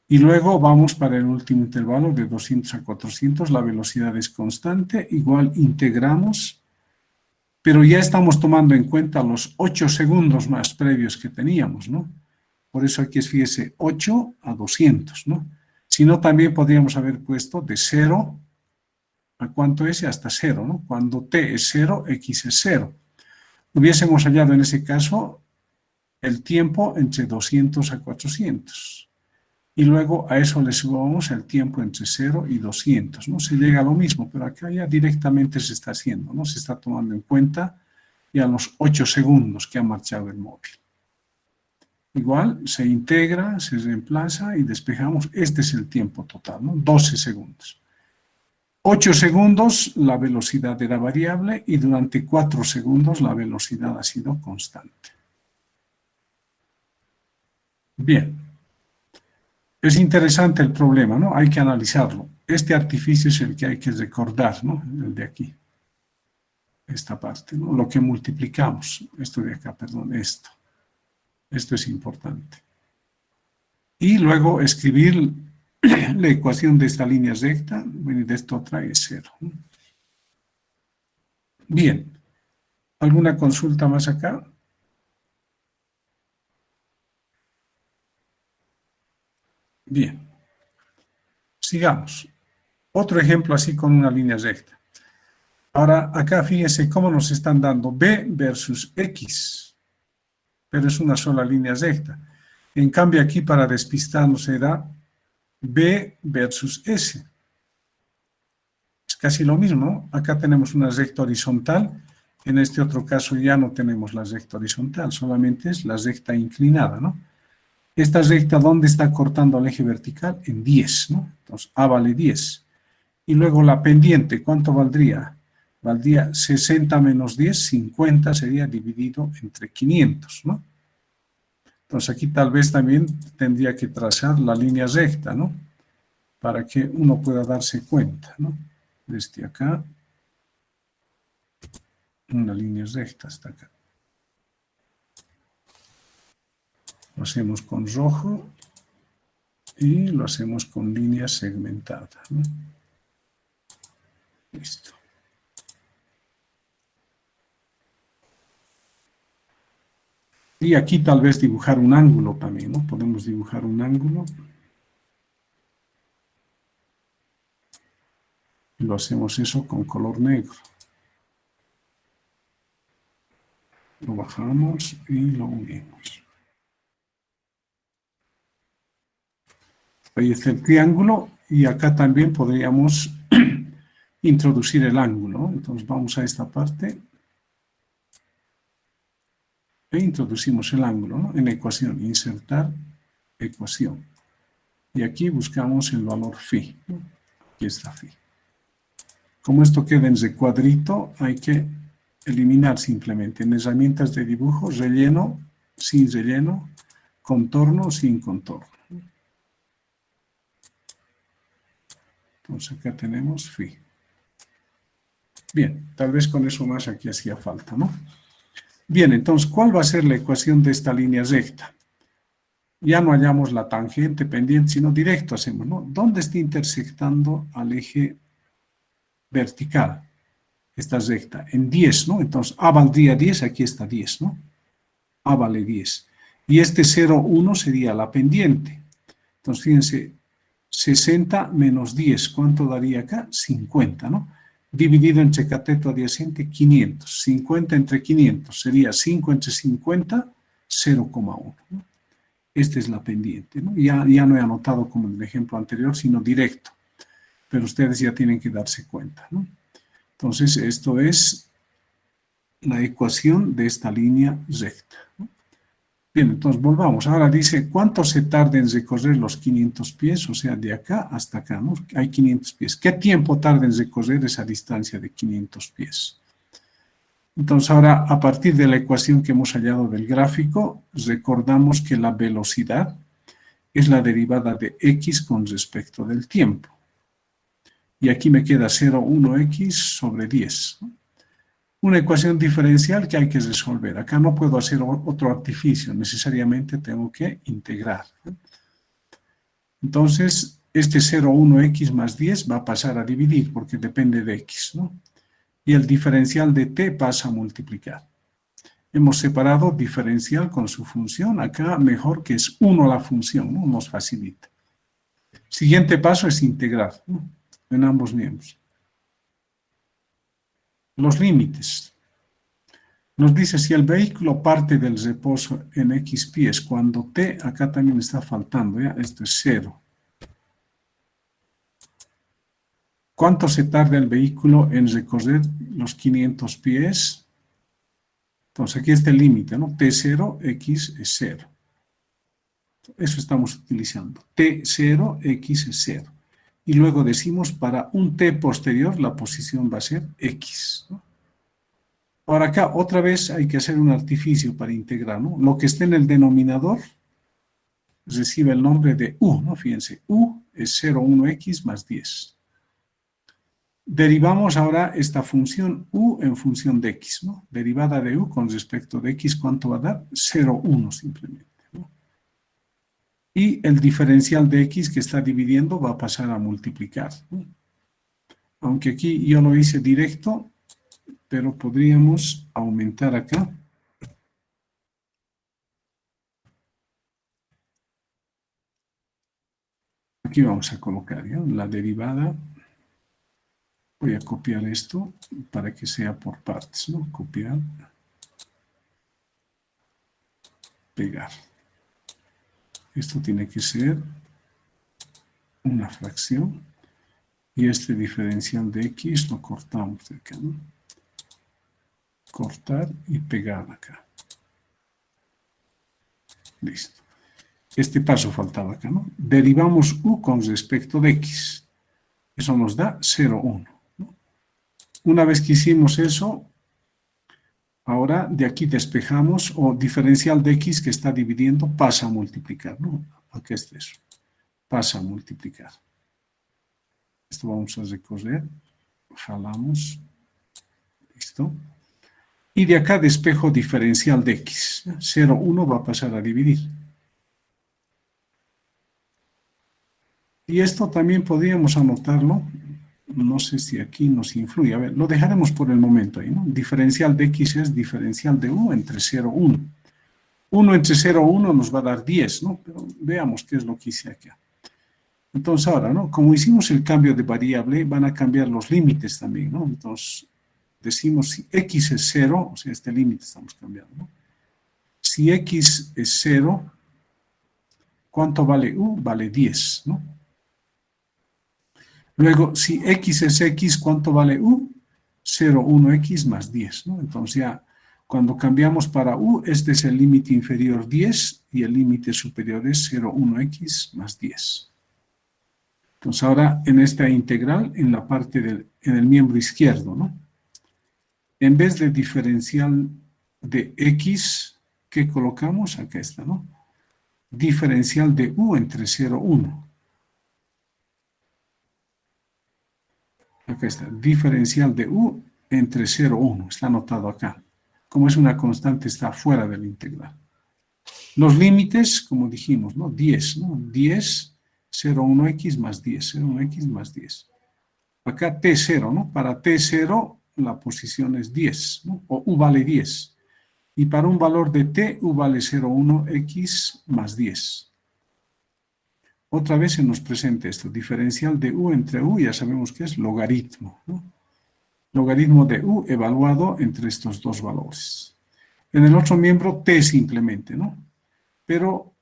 Y luego vamos para el último intervalo de 200 a 400, la velocidad es constante, igual integramos, pero ya estamos tomando en cuenta los 8 segundos más previos que teníamos, ¿no? Por eso aquí es, fíjese, 8 a 200, ¿no? Si no, también podríamos haber puesto de 0 a cuánto es hasta 0, ¿no? Cuando t es 0, x es 0. Hubiésemos hallado en ese caso el tiempo entre 200 a 400. Y luego a eso le sumamos el tiempo entre 0 y 200, ¿no? Se llega a lo mismo, pero acá ya directamente se está haciendo, ¿no? Se está tomando en cuenta ya los 8 segundos que ha marchado el móvil. Igual se integra, se reemplaza y despejamos. Este es el tiempo total, ¿no? 12 segundos. 8 segundos la velocidad era variable y durante 4 segundos la velocidad ha sido constante. Bien. Es interesante el problema, ¿no? Hay que analizarlo. Este artificio es el que hay que recordar, ¿no? El de aquí. Esta parte, ¿no? Lo que multiplicamos. Esto de acá, perdón, esto. Esto es importante. Y luego escribir la ecuación de esta línea recta, bueno, y de esta otra es 0. Bien. ¿Alguna consulta más acá? Bien. Sigamos. Otro ejemplo así con una línea recta. Ahora, acá fíjense cómo nos están dando B versus X, pero es una sola línea recta. En cambio, aquí para despistarnos se da B versus S. Es casi lo mismo, ¿no? Acá tenemos una recta horizontal, en este otro caso ya no tenemos la recta horizontal, solamente es la recta inclinada, ¿no? Esta recta, ¿dónde está cortando el eje vertical? En 10, ¿no? Entonces, A vale 10. Y luego la pendiente, ¿cuánto valdría? Valdría 60 menos 10, 50 sería dividido entre 500, ¿no? Entonces aquí tal vez también tendría que trazar la línea recta, ¿no? Para que uno pueda darse cuenta, ¿no? Desde acá, una línea recta hasta acá. Lo hacemos con rojo y lo hacemos con línea segmentada, ¿no? Listo. Y aquí tal vez dibujar un ángulo también, ¿no? Podemos dibujar un ángulo. Y lo hacemos eso con color negro. Lo bajamos y lo unimos. Ahí está el triángulo y acá también podríamos introducir el ángulo, ¿no? Entonces vamos a esta parte e introducimos el ángulo, ¿no? En la ecuación, insertar ecuación. Y aquí buscamos el valor phi, ¿no? Aquí está phi. Como esto queda en recuadrito, hay que eliminar simplemente en herramientas de dibujo, relleno, sin relleno, contorno, sin contorno. Entonces acá tenemos phi. Bien, tal vez con eso más aquí hacía falta, ¿no? Bien, entonces, ¿cuál va a ser la ecuación de esta línea recta? Ya no hallamos la tangente pendiente, sino directo hacemos, ¿no? ¿Dónde está intersectando al eje vertical esta recta? En 10, ¿no? Entonces, A valdría 10, aquí está 10, ¿no? A vale 10. Y este 0,1 sería la pendiente. Entonces, fíjense, 60 menos 10, ¿cuánto daría acá? 50, ¿no? Dividido entre cateto adyacente, 500. 50 entre 500 sería 5 entre 50, 0,1, ¿no? Esta es la pendiente, ¿no? Ya no he anotado como en el ejemplo anterior, sino directo. Pero ustedes ya tienen que darse cuenta, ¿no? Entonces, esto es la ecuación de esta línea recta, ¿no? Bien, entonces volvamos. Ahora dice, ¿cuánto se tarda en recorrer los 500 pies? O sea, de acá hasta acá, ¿no? Hay 500 pies. ¿Qué tiempo tarda en recorrer esa distancia de 500 pies? Entonces, ahora, a partir de la ecuación que hemos hallado del gráfico, recordamos que la velocidad es la derivada de x con respecto del tiempo. Y aquí me queda 0,1x sobre 10, ¿no? Una ecuación diferencial que hay que resolver. Acá no puedo hacer otro artificio, necesariamente tengo que integrar, ¿no? Entonces, este 0,1x más 10 va a pasar a dividir porque depende de x, ¿no? Y el diferencial de t pasa a multiplicar. Hemos separado diferencial con su función. Acá mejor que es 1 la función, ¿no? Nos facilita. Siguiente paso es integrar, ¿no? En ambos miembros. Los límites. Nos dice si el vehículo parte del reposo en X pies, cuando T, acá también está faltando, ¿ya? Esto es 0. ¿Cuánto se tarda el vehículo en recorrer los 500 pies? Entonces aquí está el límite, ¿no? T0, X es 0. Eso estamos utilizando. T0, X es 0. Y luego decimos para un T posterior la posición va a ser X, ¿no? Ahora acá otra vez hay que hacer un artificio para integrar, ¿no? Lo que esté en el denominador recibe el nombre de U, ¿no? Fíjense, U es 0,1x más 10. Derivamos ahora esta función U en función de X, ¿no? Derivada de U con respecto de X, ¿cuánto va a dar? 0,1 simplemente, ¿no? Y el diferencial de X que está dividiendo va a pasar a multiplicar, ¿no? Aunque aquí yo lo hice directo, pero podríamos aumentar acá. Aquí vamos a colocar, ¿ya? La derivada. Voy a copiar esto para que sea por partes, ¿no? Copiar, pegar. Esto tiene que ser una fracción. Y este diferencial de X lo cortamos de acá, ¿no? Cortar y pegar acá. Listo. Este paso faltaba acá, ¿no? Derivamos u con respecto de x. Eso nos da 0,1. ¿No? Una vez que hicimos eso, ahora de aquí despejamos, o diferencial de x que está dividiendo pasa a multiplicar, ¿no? Acá está eso. Pasa a multiplicar. Esto vamos a recorrer. Jalamos. Listo. Y de acá despejo diferencial de x. 0,1 va a pasar a dividir. Y esto también podríamos anotarlo. No sé si aquí nos influye. A ver, lo dejaremos por el momento ahí, ¿no? Diferencial de x es diferencial de u entre 0 y 1. 1 entre 0 y 1 nos va a dar 10, ¿no? Pero veamos qué es lo que hice acá. Entonces ahora, ¿no? Como hicimos el cambio de variable, van a cambiar los límites también, ¿no? Entonces, decimos si x es 0, o sea, este límite estamos cambiando, ¿no? Si x es 0, ¿cuánto vale u? Vale 10, ¿no? Luego, si x es x, ¿cuánto vale u? 0, 1x más 10, ¿no? Entonces ya, cuando cambiamos para u, este es el límite inferior 10 y el límite superior es 0, 1x más 10. Entonces ahora en esta integral, en la parte en el miembro izquierdo, ¿no? En vez de diferencial de x, ¿qué colocamos? Acá está, ¿no? Diferencial de u entre 0 y 1. Acá está, diferencial de u entre 0 y 1, está anotado acá. Como es una constante, está fuera de la integral. Los límites, como dijimos, ¿no? 10, ¿no? 10, 0, 1x más 10, 0, 1x más 10. Acá t0, ¿no? Para t0 la posición es 10, ¿no? O u vale 10. Y para un valor de t, u vale 0, 1x más 10. Otra vez se nos presenta esto, diferencial de u entre u, ya sabemos que es logaritmo, ¿no? Logaritmo de u evaluado entre estos dos valores. En el otro miembro, t simplemente, ¿no? Pero,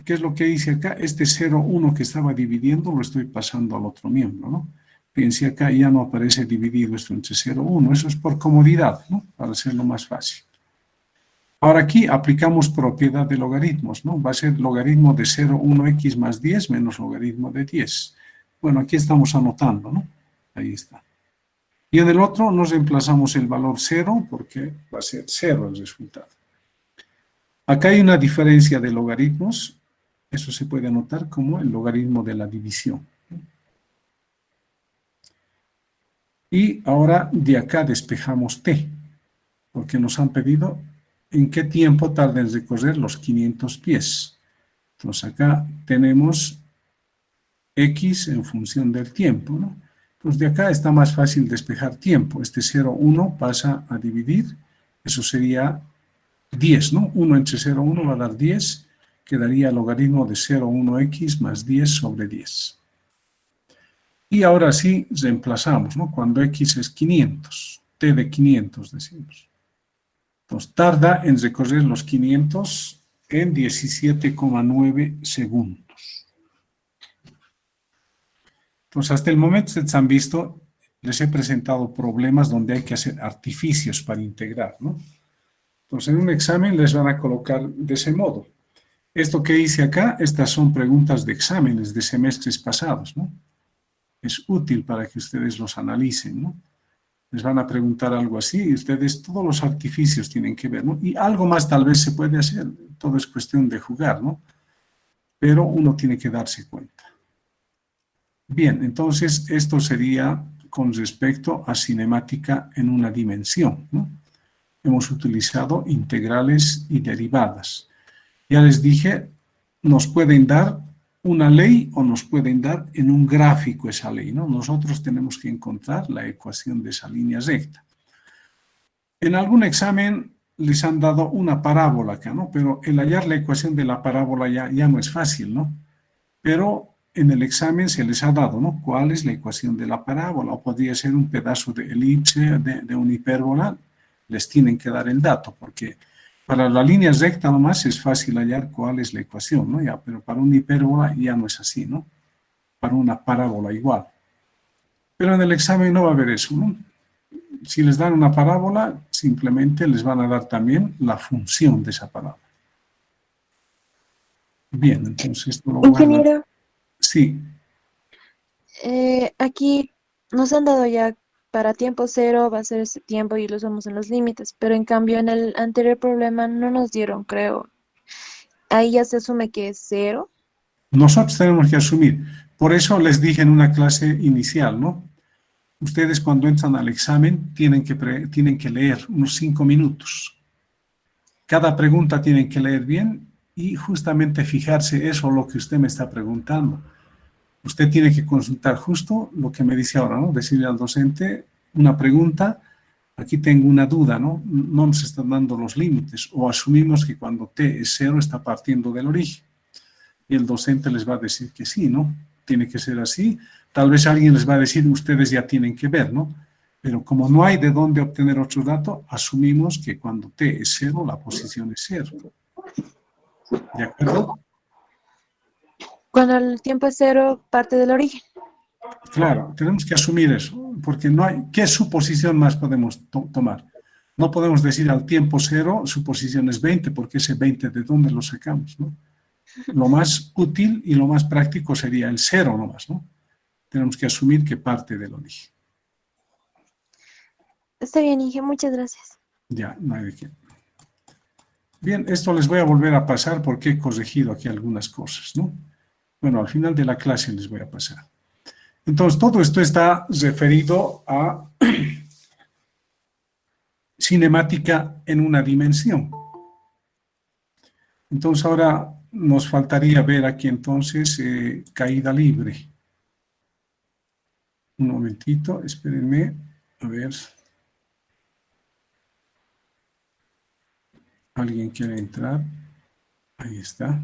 ¿qué es lo que hice acá? Este 0, 1 que estaba dividiendo lo estoy pasando al otro miembro, ¿no? Fíjense acá ya no aparece dividido esto entre 0, 1. Eso es por comodidad, ¿no? Para hacerlo más fácil. Ahora aquí aplicamos propiedad de logaritmos, ¿no? Va a ser logaritmo de 0, 1x más 10 menos logaritmo de 10. Bueno, aquí estamos anotando, ¿no? Ahí está. Y en el otro nos reemplazamos el valor 0 porque va a ser 0 el resultado. Acá hay una diferencia de logaritmos. Eso se puede anotar como el logaritmo de la división. Y ahora de acá despejamos t, porque nos han pedido en qué tiempo tarda en recorrer los 500 pies. Entonces acá tenemos x en función del tiempo, ¿no? Entonces de acá está más fácil despejar tiempo. Este 0, 1 pasa a dividir, eso sería 10, ¿no? 1 entre 0, 1 va a dar 10, quedaría logaritmo de 0, 1x más 10 sobre 10. Y ahora sí reemplazamos, ¿no? Cuando x es 500, t de 500 decimos. Entonces tarda en recorrer los 500 en 17,9 segundos. Entonces hasta el momento ustedes han visto, les he presentado problemas donde hay que hacer artificios para integrar, ¿no? Entonces en un examen les van a colocar de ese modo. Esto que hice acá, estas son preguntas de exámenes de semestres pasados, ¿no? Es útil para que ustedes los analicen, ¿no? Les van a preguntar algo así y ustedes todos los artificios tienen que ver, ¿no? Y algo más tal vez se puede hacer, todo es cuestión de jugar, ¿no? Pero uno tiene que darse cuenta. Bien, entonces esto sería con respecto a cinemática en una dimensión, ¿no? Hemos utilizado integrales y derivadas. Ya les dije, nos pueden dar una ley o nos pueden dar en un gráfico esa ley, ¿no? Nosotros tenemos que encontrar la ecuación de esa línea recta. En algún examen les han dado una parábola acá, ¿no? Pero el hallar la ecuación de la parábola ya no es fácil, ¿no? Pero en el examen se les ha dado, ¿no? ¿Cuál es la ecuación de la parábola? O podría ser un pedazo de elipse, de una hipérbola. Les tienen que dar el dato, porque para la línea recta nomás es fácil hallar cuál es la ecuación, ¿no? Ya, pero para una hipérbola ya no es así, ¿no? Para una parábola igual. Pero en el examen no va a haber eso, ¿no? Si les dan una parábola, simplemente les van a dar también la función de esa parábola. Bien, entonces esto lo guarda. Ingeniero, Sí, aquí nos han dado ya para tiempo cero, va a ser ese tiempo y lo usamos en los límites, pero en cambio en el anterior problema no nos dieron, creo. Ahí ya se asume que es cero. nosotros tenemos que asumir. Por eso les dije en una clase inicial, ¿no? Ustedes cuando entran al examen tienen que leer unos 5 minutos. Cada pregunta tienen que leer bien y justamente fijarse eso lo que usted me está preguntando. Usted tiene que consultar justo lo que me dice ahora, ¿no? Decirle al docente una pregunta, aquí tengo una duda, ¿no? No nos están dando los límites o asumimos que cuando t es cero está partiendo del origen y el docente les va a decir que sí, ¿no? Tiene que ser así. Tal vez alguien les va a decir, ustedes ya tienen que ver, ¿no? Pero como no hay de dónde obtener otro dato, asumimos que cuando t es cero, la posición es cero. ¿De acuerdo? Cuando el tiempo es cero, parte del origen. Claro, tenemos que asumir eso, porque no hay, ¿qué suposición más podemos tomar? No podemos decir al tiempo cero, su posición es 20, porque ese 20 de dónde lo sacamos, ¿no? Lo más útil y lo más práctico sería el cero nomás, ¿no? Tenemos que asumir que parte del origen. Está bien, Inge, muchas gracias. Ya, no hay de qué. Bien, esto les voy a volver a pasar porque he corregido aquí algunas cosas, ¿no? Bueno, al final de la clase les voy a pasar. Entonces, todo esto está referido a cinemática en una dimensión. Entonces, ahora nos faltaría ver aquí entonces caída libre. Un momentito, espérenme, a ver. ¿Alguien quiere entrar? Ahí está.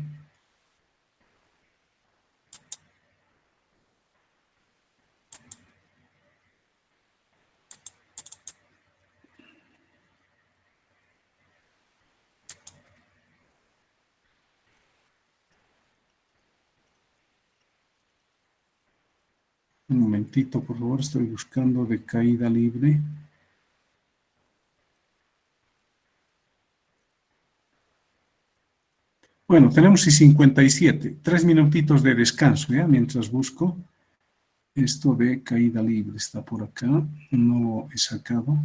Un momentito, por favor, estoy buscando de caída libre. Bueno, tenemos y 57. 3 minutitos de descanso, ¿ya? Mientras busco esto de caída libre. Está por acá. No lo he sacado.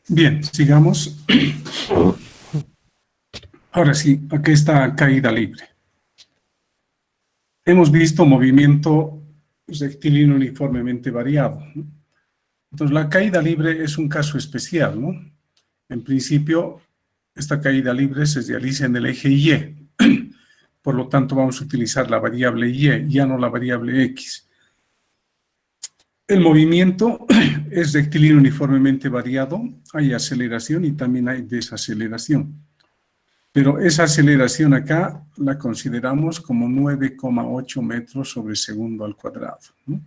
Bien, sigamos. Ahora sí, aquí está caída libre. Hemos visto movimiento rectilíneo uniformemente variado, ¿no? Entonces, la caída libre es un caso especial, ¿no? En principio, esta caída libre se realiza en el eje Y. Por lo tanto, vamos a utilizar la variable Y, ya no la variable X. El movimiento es rectilíneo uniformemente variado, hay aceleración y también hay desaceleración. Pero esa aceleración acá la consideramos como 9,8 metros sobre segundo al cuadrado, ¿no?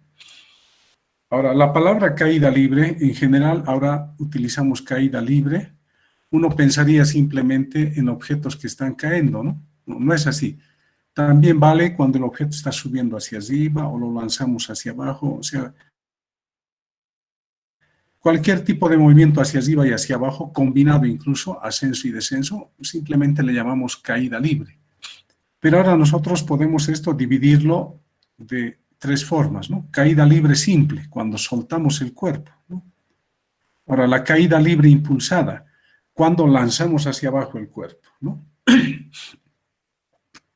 Ahora, la palabra caída libre, en general, ahora utilizamos caída libre. Uno pensaría simplemente en objetos que están cayendo, ¿no? No, no es así. También vale cuando el objeto está subiendo hacia arriba o lo lanzamos hacia abajo, o sea, cualquier tipo de movimiento hacia arriba y hacia abajo, combinado incluso ascenso y descenso, simplemente le llamamos caída libre. Pero ahora nosotros podemos esto dividirlo de tres formas, ¿no? Caída libre simple, cuando soltamos el cuerpo, ¿no? Ahora, la caída libre impulsada, cuando lanzamos hacia abajo el cuerpo, ¿no?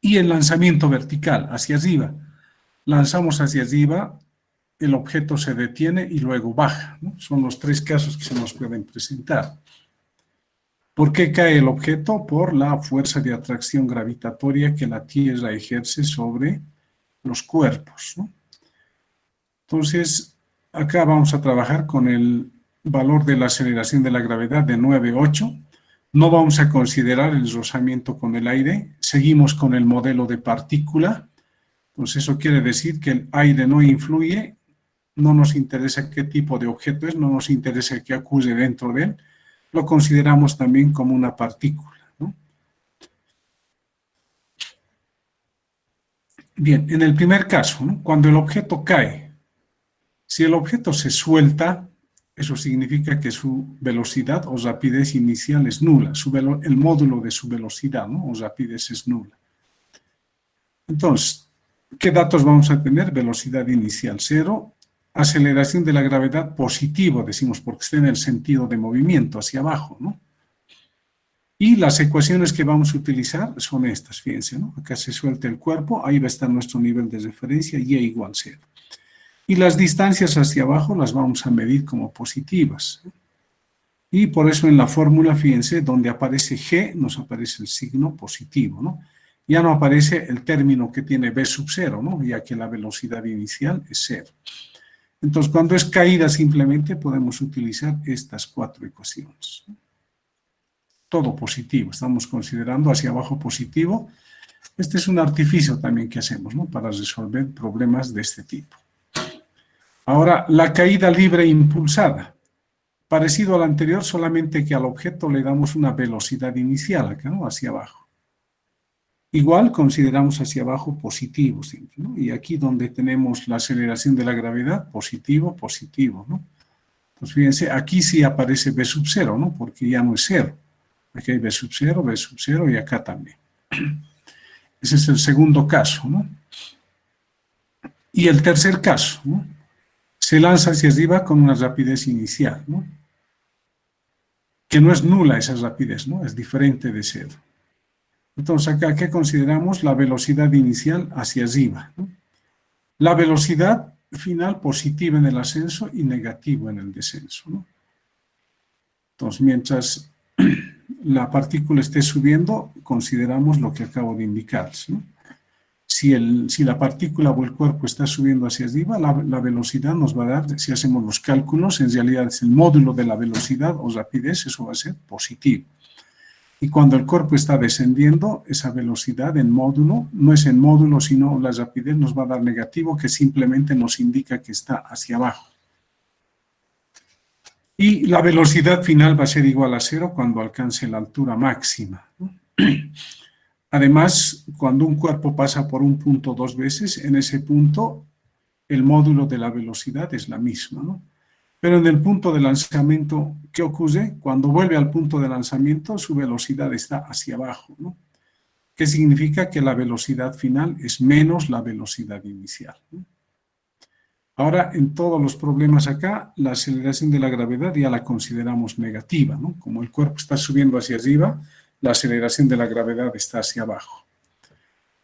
Y el lanzamiento vertical, hacia arriba. Lanzamos hacia arriba, el objeto se detiene y luego baja, ¿no? Son los tres casos que se nos pueden presentar. ¿Por qué cae el objeto? Por la fuerza de atracción gravitatoria que la Tierra ejerce sobre los cuerpos, ¿no? Entonces, acá vamos a trabajar con el valor de la aceleración de la gravedad de 9,8. No vamos a considerar el rozamiento con el aire. Seguimos con el modelo de partícula. Entonces, eso quiere decir que el aire no influye. No nos interesa qué tipo de objeto es, no nos interesa qué ocurre dentro de él. Lo consideramos también como una partícula, ¿no? Bien, en el primer caso, ¿no? Cuando el objeto cae, si el objeto se suelta, eso significa que su velocidad o rapidez inicial es nula, el módulo de su velocidad, ¿no? O rapidez es nula. Entonces, ¿qué datos vamos a tener? Velocidad inicial 0, aceleración de la gravedad positivo, decimos, porque está en el sentido de movimiento, hacia abajo, ¿no? Y las ecuaciones que vamos a utilizar son estas, fíjense, ¿no? Acá se suelta el cuerpo, ahí va a estar nuestro nivel de referencia, y igual 0. Y las distancias hacia abajo las vamos a medir como positivas. Y por eso en la fórmula, fíjense, donde aparece G, nos aparece el signo positivo, ¿no? Ya no aparece el término que tiene V sub 0, ¿no? Ya que la velocidad inicial es 0. Entonces, cuando es caída simplemente podemos utilizar estas cuatro ecuaciones. Todo positivo, estamos considerando hacia abajo positivo. Este es un artificio también que hacemos, ¿no? Para resolver problemas de este tipo. Ahora, la caída libre impulsada. Parecido al anterior, solamente que al objeto le damos una velocidad inicial acá, ¿no? Hacia abajo. Igual consideramos hacia abajo positivo siempre, ¿no? Y aquí donde tenemos la aceleración de la gravedad, positivo, positivo, ¿no? Pues fíjense, aquí sí aparece V sub 0, ¿no? Porque ya no es 0. Aquí hay V sub 0 y acá también. Ese es el segundo caso, ¿no? Y el tercer caso, ¿no? Se lanza hacia arriba con una rapidez inicial, ¿no? Que no es nula esa rapidez, ¿no? Es diferente de 0. Entonces, acá, ¿qué consideramos? La velocidad inicial hacia arriba, ¿no? La velocidad final positiva en el ascenso y negativa en el descenso, ¿no? Entonces, mientras la partícula esté subiendo, consideramos lo que acabo de indicar, ¿no? Si la partícula o el cuerpo está subiendo hacia arriba, la velocidad nos va a dar, si hacemos los cálculos, en realidad es el módulo de la velocidad o rapidez, eso va a ser positivo. Y cuando el cuerpo está descendiendo, esa velocidad en módulo, no es en módulo, sino la rapidez nos va a dar negativo, que simplemente nos indica que está hacia abajo. Y la velocidad final va a ser igual a 0 cuando alcance la altura máxima, ¿no? Además, cuando un cuerpo pasa por un punto dos veces, en ese punto el módulo de la velocidad es la misma, ¿no? Pero en el punto de lanzamiento, ¿qué ocurre? Cuando vuelve al punto de lanzamiento, su velocidad está hacia abajo, ¿no? ¿Qué significa? Que la velocidad final es menos la velocidad inicial, ¿no? Ahora, en todos los problemas acá, la aceleración de la gravedad ya la consideramos negativa, ¿no? Como el cuerpo está subiendo hacia arriba, la aceleración de la gravedad está hacia abajo.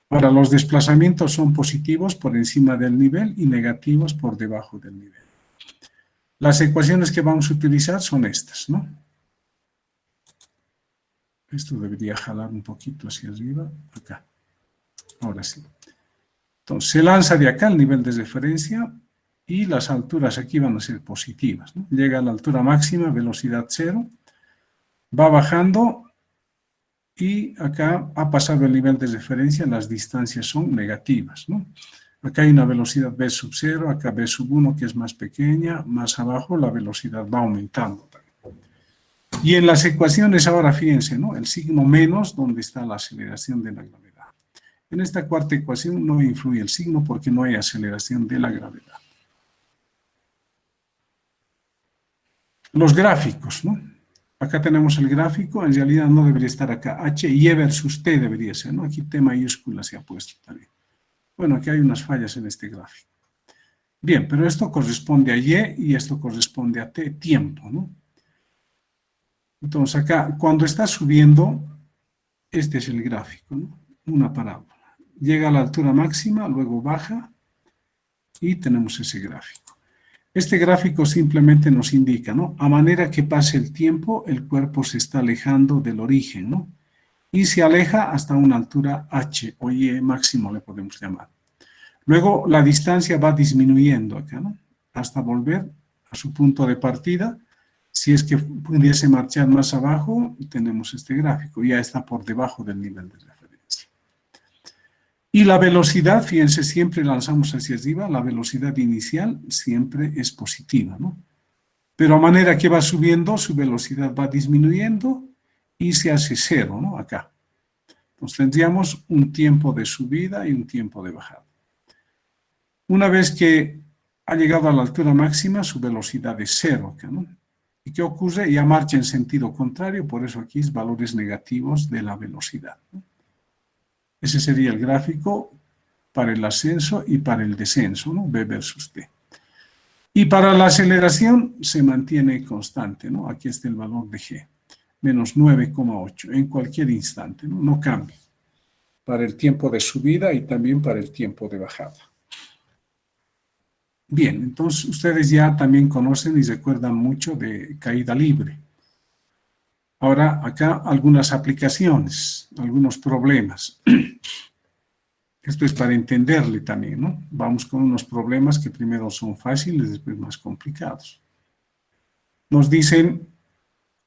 Ahora, los desplazamientos son positivos por encima del nivel y negativos por debajo del nivel. Las ecuaciones que vamos a utilizar son estas, ¿no? Esto debería jalar un poquito hacia arriba, acá. Ahora sí. Entonces, se lanza de acá el nivel de referencia y las alturas aquí van a ser positivas, ¿no? Llega a la altura máxima, velocidad 0, va bajando y acá ha pasado el nivel de referencia, las distancias son negativas, ¿no? Acá hay una velocidad v sub 0, acá v sub 1 que es más pequeña, más abajo la velocidad va aumentando también. Y en las ecuaciones ahora fíjense, ¿no? El signo menos donde está la aceleración de la gravedad. En esta cuarta ecuación no influye el signo porque no hay aceleración de la gravedad. Los gráficos, ¿no? Acá tenemos el gráfico, en realidad no debería estar acá. H, Y versus T debería ser, ¿no? Aquí T mayúscula se ha puesto también. Bueno, aquí hay unas fallas en este gráfico. Bien, pero esto corresponde a Y y esto corresponde a T, tiempo, ¿no? Entonces acá, cuando está subiendo, este es el gráfico, ¿no? Una parábola. Llega a la altura máxima, luego baja y tenemos ese gráfico. Este gráfico simplemente nos indica, ¿no? A manera que pase el tiempo, el cuerpo se está alejando del origen, ¿no? Y se aleja hasta una altura H o Y máximo le podemos llamar. Luego la distancia va disminuyendo acá, ¿no? Hasta volver a su punto de partida. Si es que pudiese marchar más abajo, tenemos este gráfico, ya está por debajo del nivel de referencia. Y la velocidad, fíjense, siempre lanzamos hacia arriba, la velocidad inicial siempre es positiva, ¿no? Pero a manera que va subiendo, su velocidad va disminuyendo y se hace cero, ¿no? Acá. Entonces tendríamos un tiempo de subida y un tiempo de bajada. Una vez que ha llegado a la altura máxima, su velocidad es cero acá, ¿no? ¿Y qué ocurre? Ya marcha en sentido contrario, por eso aquí es valores negativos de la velocidad, ¿no? Ese sería el gráfico para el ascenso y para el descenso, ¿no? V versus T. Y para la aceleración se mantiene constante, ¿no? Aquí está el valor de G, menos 9,8 en cualquier instante, ¿no? No cambia. Para el tiempo de subida y también para el tiempo de bajada. Bien, entonces ustedes ya también conocen y recuerdan mucho de caída libre. Ahora, acá algunas aplicaciones, algunos problemas. Esto es para entenderle también, ¿no? Vamos con unos problemas que primero son fáciles, después más complicados. Nos dicen,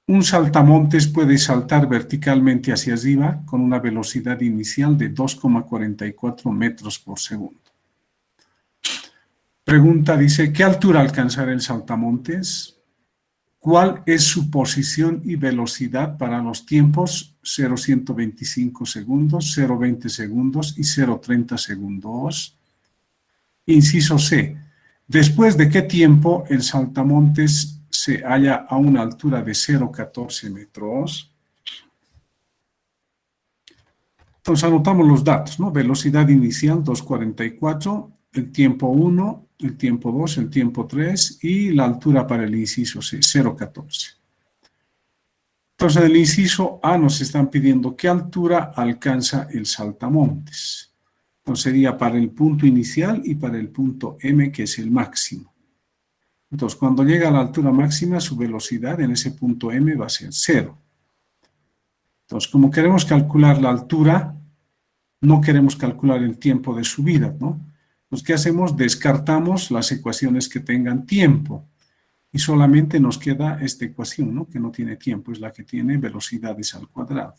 un saltamontes puede saltar verticalmente hacia arriba con una velocidad inicial de 2,44 metros por segundo. Pregunta, dice, ¿qué altura alcanzará el saltamontes? ¿Cuál es su posición y velocidad para los tiempos 0,125 segundos, 0,20 segundos y 0,30 segundos? Inciso C. ¿Después de qué tiempo el saltamontes se halla a una altura de 0,14 metros? Entonces anotamos los datos, ¿no? Velocidad inicial 2,44, el tiempo 1, el tiempo 2, el tiempo 3 y la altura para el inciso C, 0,14. Entonces, en el inciso A nos están pidiendo qué altura alcanza el saltamontes. Entonces, sería para el punto inicial y para el punto M, que es el máximo. Entonces, cuando llega a la altura máxima, su velocidad en ese punto M va a ser 0. Entonces, como queremos calcular la altura, no queremos calcular el tiempo de subida, ¿no? Pues, ¿qué hacemos? Descartamos las ecuaciones que tengan tiempo y solamente nos queda esta ecuación, ¿no? Que no tiene tiempo, es la que tiene velocidades al cuadrado.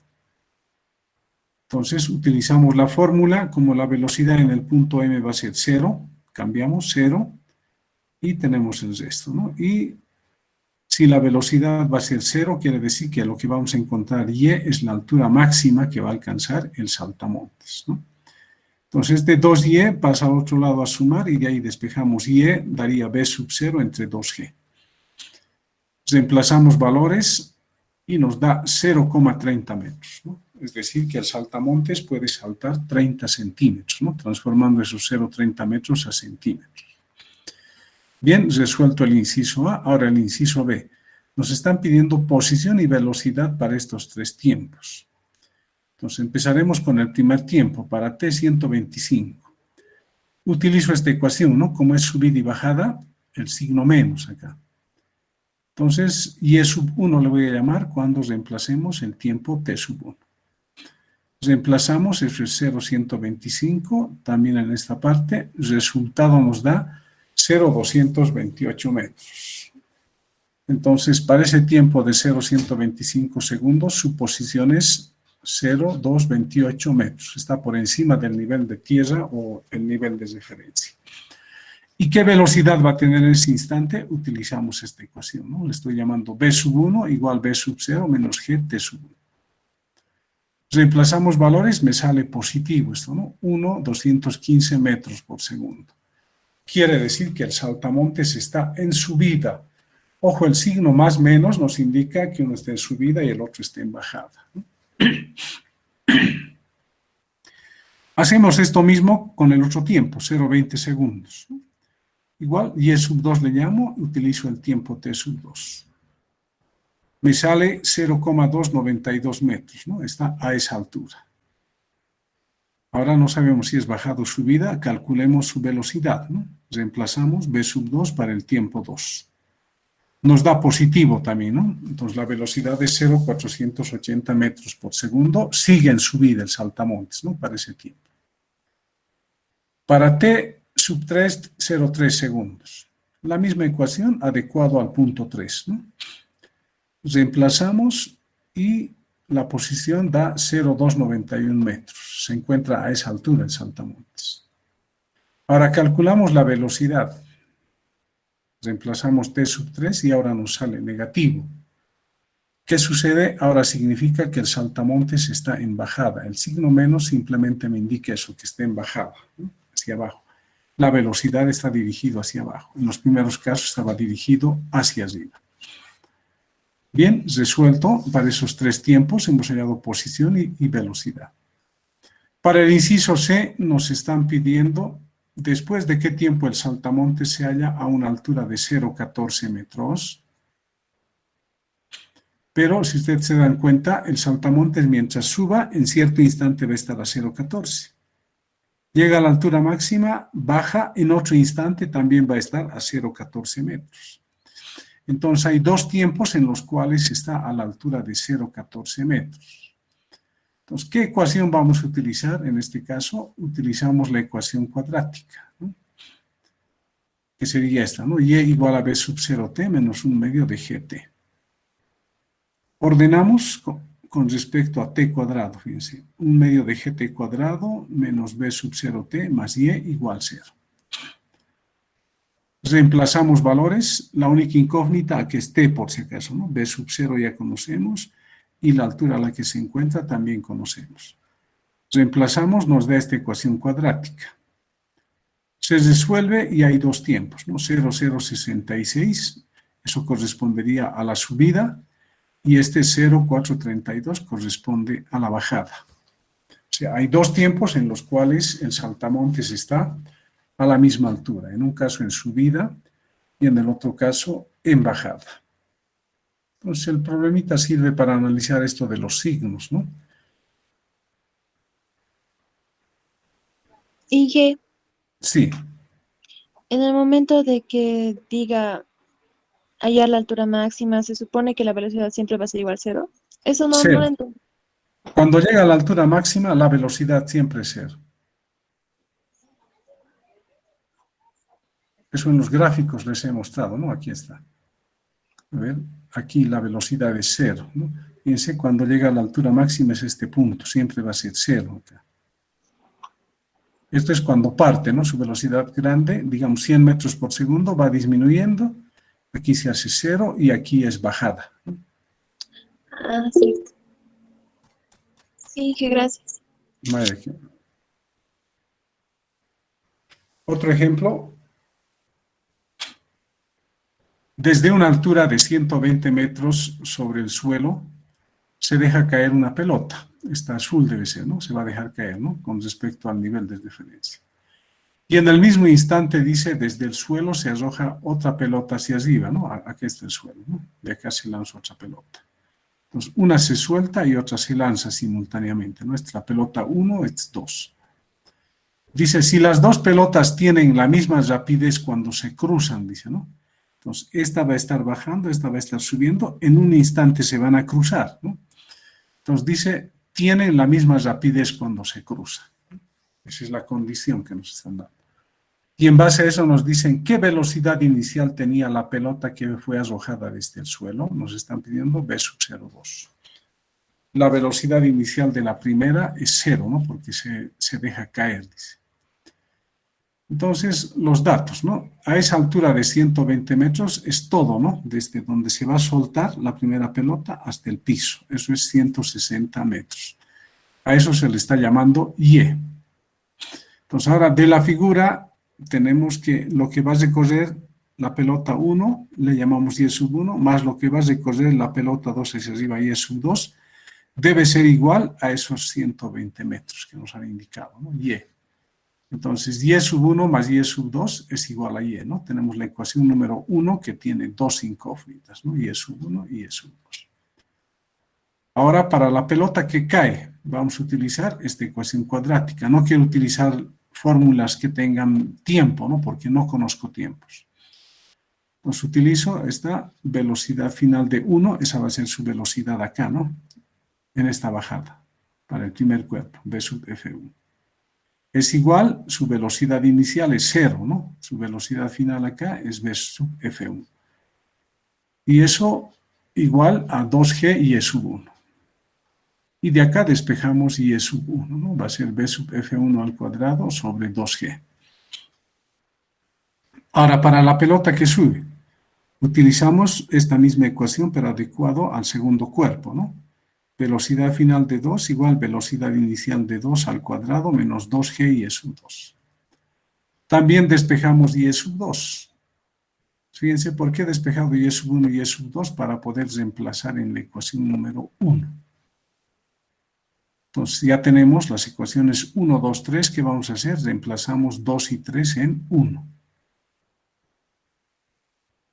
Entonces, utilizamos la fórmula, como la velocidad en el punto M va a ser 0, cambiamos 0 y tenemos el resto, ¿no? Y si la velocidad va a ser 0, quiere decir que lo que vamos a encontrar Y es la altura máxima que va a alcanzar el saltamontes, ¿no? Entonces, de 2y pasa al otro lado a sumar y de ahí despejamos y, daría b sub 0 entre 2g. Reemplazamos valores y nos da 0,30 metros, ¿no? Es decir, que el saltamontes puede saltar 30 centímetros, ¿no? Transformando esos 0,30 metros a centímetros. Bien, resuelto el inciso A, ahora el inciso B. Nos están pidiendo posición y velocidad para estos tres tiempos. Entonces empezaremos con el primer tiempo, para T 125. Utilizo esta ecuación, ¿no? Como es subida y bajada, el signo menos acá. Entonces, Y sub 1 le voy a llamar cuando reemplacemos el tiempo T sub 1. Reemplazamos, eso es 0,125, también en esta parte, resultado nos da 0,228 metros. Entonces, para ese tiempo de 0,125 segundos, su posición es 0,228 metros. Está por encima del nivel de tierra o el nivel de referencia. ¿Y qué velocidad va a tener en ese instante? Utilizamos esta ecuación, ¿no? Le estoy llamando B sub 1 igual B sub 0 menos G T sub 1. Reemplazamos valores, me sale positivo esto, ¿no? 1,215 metros por segundo. Quiere decir que el saltamontes está en subida. Ojo, el signo más menos nos indica que uno está en subida y el otro está en bajada, ¿no? Hacemos esto mismo con el otro tiempo, 0,20 segundos, ¿no? Igual, Y sub 2 le llamo, utilizo el tiempo T sub 2. Me sale 0,292 metros, ¿no? Está a esa altura. Ahora no sabemos si es bajada o subida, calculemos su velocidad, ¿no? Reemplazamos B sub 2 para el tiempo 2. Nos da positivo también, ¿no? Entonces la velocidad es 0,480 metros por segundo, sigue en subida el saltamontes, ¿no? Para ese tiempo. Para T sub 3, 0,3 segundos. La misma ecuación adecuado al punto 3, ¿no? Reemplazamos y la posición da 0,291 metros. Se encuentra a esa altura el saltamontes. Ahora calculamos la velocidad. Reemplazamos T sub 3 y ahora nos sale negativo. ¿Qué sucede? Ahora significa que el saltamontes está en bajada. El signo menos simplemente me indica eso, que está en bajada, ¿no? Hacia abajo. La velocidad está dirigido hacia abajo. En los primeros casos estaba dirigido hacia arriba. Bien, resuelto. Para esos tres tiempos hemos hallado posición y velocidad. Para el inciso C nos están pidiendo después de qué tiempo el saltamontes se halla a una altura de 0,14 metros. Pero si ustedes se dan cuenta, el saltamontes mientras suba, en cierto instante va a estar a 0,14. Llega a la altura máxima, baja, en otro instante también va a estar a 0,14 metros. Entonces hay dos tiempos en los cuales está a la altura de 0,14 metros. Entonces, ¿qué ecuación vamos a utilizar? En este caso, utilizamos la ecuación cuadrática, ¿no? Que sería esta, ¿no? Y igual a B sub 0t menos 1 medio de gt. Ordenamos con respecto a t cuadrado, fíjense. 1 medio de gt cuadrado menos B sub 0t más y igual 0. Reemplazamos valores, la única incógnita que es t por si acaso, ¿no? B sub 0 ya conocemos y la altura a la que se encuentra también conocemos. Reemplazamos, nos da esta ecuación cuadrática. Se resuelve y hay dos tiempos, ¿no? 0,066, eso correspondería a la subida, y este 0,432 corresponde a la bajada. O sea, hay dos tiempos en los cuales el saltamontes está a la misma altura, en un caso en subida y en el otro caso en bajada. Entonces el problemita sirve para analizar esto de los signos, ¿no? Y Sí, en el momento de que diga hallar la altura máxima, se supone que la velocidad siempre va a ser igual a cero. Eso no lo cero. entiendo. Cuando llega a la altura máxima, la velocidad siempre es cero. Eso en los gráficos les he mostrado, ¿no? Aquí está. A ver, aquí la velocidad es cero, ¿no? Fíjense, cuando llega a la altura máxima es este punto, siempre va a ser cero acá. Esto es cuando parte, ¿no? Su velocidad grande, digamos 100 metros por segundo, va disminuyendo. Aquí se hace cero y aquí es bajada, ¿no? Ah, sí. Sí, que gracias. Vale. Otro ejemplo. Desde una altura de 120 metros sobre el suelo, se deja caer una pelota. Esta azul debe ser, ¿no? Se va a dejar caer, ¿no? Con respecto al nivel de referencia. Y en el mismo instante dice, desde el suelo se arroja otra pelota hacia arriba, ¿no? Aquí está el suelo, ¿no? De acá se lanza otra pelota. Entonces, una se suelta y otra se lanza simultáneamente, ¿no? Esta es la pelota 1, esta es 2. Dice, si las dos pelotas tienen la misma rapidez cuando se cruzan, dice, ¿no? Entonces, esta va a estar bajando, esta va a estar subiendo, en un instante se van a cruzar, ¿no? Entonces dice, tienen la misma rapidez cuando se cruzan. Esa es la condición que nos están dando. Y en base a eso nos dicen qué velocidad inicial tenía la pelota que fue arrojada desde el suelo. Nos están pidiendo V sub 0,2. La velocidad inicial de la primera es 0, ¿no? Porque se deja caer, dice. Entonces, los datos, ¿no? A esa altura de 120 metros es todo, ¿no? Desde donde se va a soltar la primera pelota hasta el piso. Eso es 160 metros. A eso se le está llamando Y. Entonces, ahora de la figura tenemos que lo que va a recorrer la pelota 1, le llamamos Y sub 1, más lo que va a recorrer la pelota 2 hacia arriba, Y sub 2, debe ser igual a esos 120 metros que nos han indicado, ¿no? Y. Entonces, Y sub 1 más Y sub 2 es igual a Y, ¿no? Tenemos la ecuación número 1 que tiene dos incógnitas, ¿no? Y sub 1 y Y sub 2. Ahora, para la pelota que cae, vamos a utilizar esta ecuación cuadrática. No quiero utilizar fórmulas que tengan tiempo, ¿no? Porque no conozco tiempos. Entonces, utilizo esta velocidad final de 1, esa va a ser su velocidad acá, ¿no? En esta bajada, para el primer cuerpo, V sub F1. Es igual, su velocidad inicial es 0, ¿no? Su velocidad final acá es V sub F1. Y eso igual a 2G y E sub 1. Y de acá despejamos Y sub 1, ¿no? Va a ser V sub F1 al cuadrado sobre 2G. Ahora, para la pelota que sube, utilizamos esta misma ecuación, pero adecuado al segundo cuerpo, ¿no? Velocidad final de 2 igual velocidad inicial de 2 al cuadrado menos 2G y E sub 2. También despejamos Y sub 2. Fíjense, ¿por qué he despejado Y sub 1 y Y sub 2? Para poder reemplazar en la ecuación número 1. Entonces ya tenemos las ecuaciones 1, 2, 3. ¿Qué vamos a hacer? Reemplazamos 2 y 3 en 1.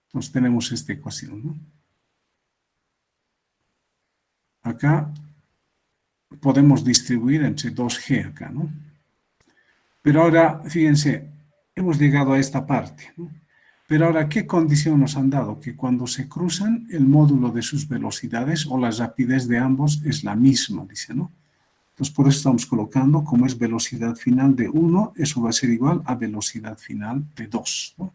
Entonces tenemos esta ecuación, ¿no? Acá podemos distribuir entre 2G acá, ¿no? Pero ahora, fíjense, hemos llegado a esta parte, ¿no? Pero ahora, ¿qué condición nos han dado? Que cuando se cruzan, el módulo de sus velocidades o la rapidez de ambos es la misma, dice, ¿no? Entonces, por eso estamos colocando, como es velocidad final de 1, eso va a ser igual a velocidad final de 2, ¿no?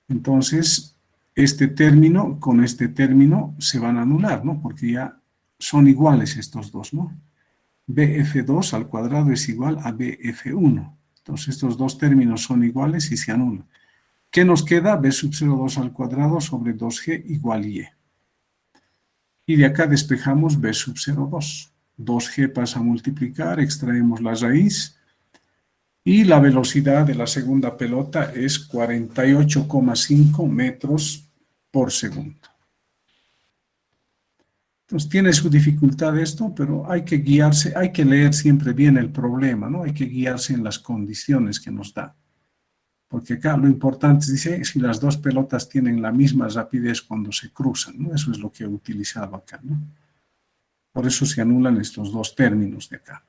Entonces, este término con este término se van a anular, ¿no? Porque ya son iguales estos dos, ¿no? BF2 al cuadrado es igual a BF1. Entonces, estos dos términos son iguales y se anulan. ¿Qué nos queda? B sub 0,2 al cuadrado sobre 2G igual Y. Y de acá despejamos B sub 0,2. 2G pasa a multiplicar, extraemos la raíz. Y la velocidad de la segunda pelota es 48,5 metros por segundo. Entonces tiene su dificultad esto, pero hay que guiarse, hay que leer siempre bien el problema, ¿no? Hay que guiarse en las condiciones que nos da. Porque acá lo importante dice si las dos pelotas tienen la misma rapidez cuando se cruzan, ¿no? Eso es lo que he utilizado acá, ¿no? Por eso se anulan estos dos términos de acá.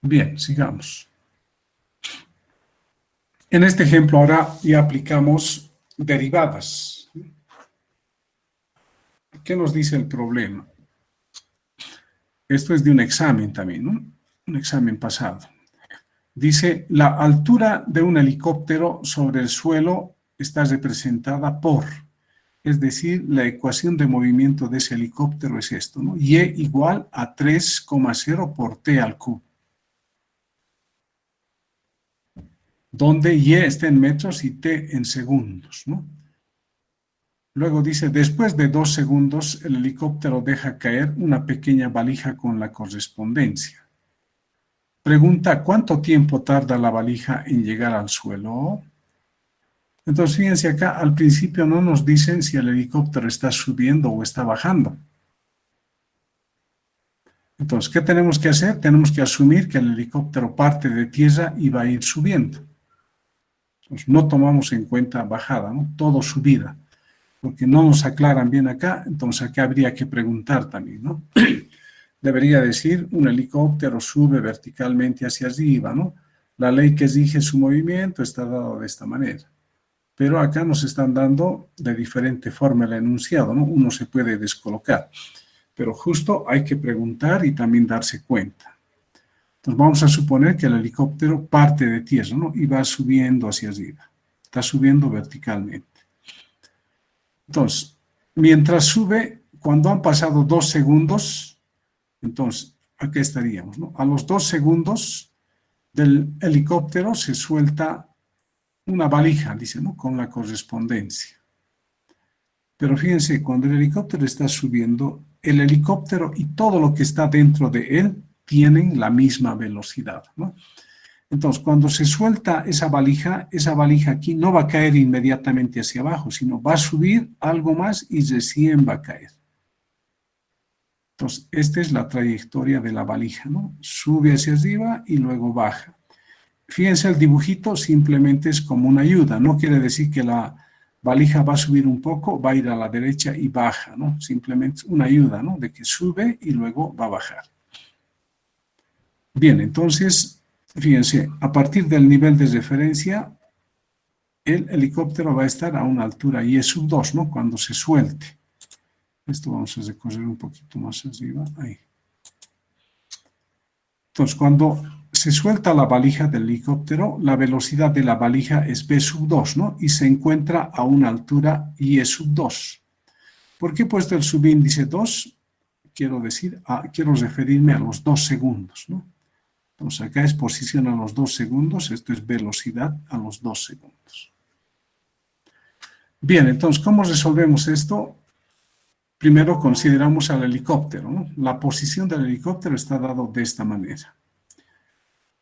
Bien, sigamos. En este ejemplo ahora ya aplicamos derivadas. ¿Qué nos dice el problema? Esto es de un examen también, ¿no? Un examen pasado. Dice, la altura de un helicóptero sobre el suelo está representada por, es decir, la ecuación de movimiento de ese helicóptero es esto, ¿no? Y igual a 3,0 por T al cubo. Donde Y está en metros y T en segundos, ¿no? Luego dice, después de 2 segundos, el helicóptero deja caer una pequeña valija con la correspondencia. Pregunta, ¿cuánto tiempo tarda la valija en llegar al suelo? Entonces, fíjense acá, al principio no nos dicen si el helicóptero está subiendo o está bajando. Entonces, ¿qué tenemos que hacer? Tenemos que asumir que el helicóptero parte de tierra y va a ir subiendo. Entonces, no tomamos en cuenta bajada, ¿no? Todo subida, porque no nos aclaran bien acá, entonces acá habría que preguntar también, ¿no? Debería decir, un helicóptero sube verticalmente hacia arriba, ¿no? La ley que rige su movimiento está dada de esta manera. Pero acá nos están dando de diferente forma el enunciado, ¿no? Uno se puede descolocar. Pero justo hay que preguntar y también darse cuenta. Entonces vamos a suponer que el helicóptero parte de tierra, ¿no? Y va subiendo hacia arriba. Está subiendo verticalmente. Entonces, mientras sube, cuando han pasado 2 segundos, entonces, aquí estaríamos, ¿no? A los 2 segundos del helicóptero se suelta una valija, dice, ¿no? Con la correspondencia. Pero fíjense, cuando el helicóptero está subiendo, el helicóptero y todo lo que está dentro de él tienen la misma velocidad, ¿no? Entonces, cuando se suelta esa valija aquí no va a caer inmediatamente hacia abajo, sino va a subir algo más y recién va a caer. Entonces, esta es la trayectoria de la valija, ¿no? Sube hacia arriba y luego baja. Fíjense, el dibujito simplemente es como una ayuda, no quiere decir que la valija va a subir un poco, va a ir a la derecha y baja, ¿no? Simplemente una ayuda, ¿no? De que sube y luego va a bajar. Bien, entonces, fíjense, a partir del nivel de referencia, el helicóptero va a estar a una altura y es sub 2, ¿no? Cuando se suelte. Esto vamos a recorrer un poquito más arriba, ahí. Entonces, cuando se suelta la valija del helicóptero, la velocidad de la valija es v sub 2, ¿no? Y se encuentra a una altura y sub 2. ¿Por qué he puesto el subíndice 2? Quiero decir, quiero referirme a los 2 segundos, ¿no? Entonces, acá es posición a los 2 segundos, esto es velocidad a los 2 segundos. Bien, entonces, ¿cómo resolvemos esto? Primero consideramos al helicóptero, ¿no? La posición del helicóptero está dado de esta manera.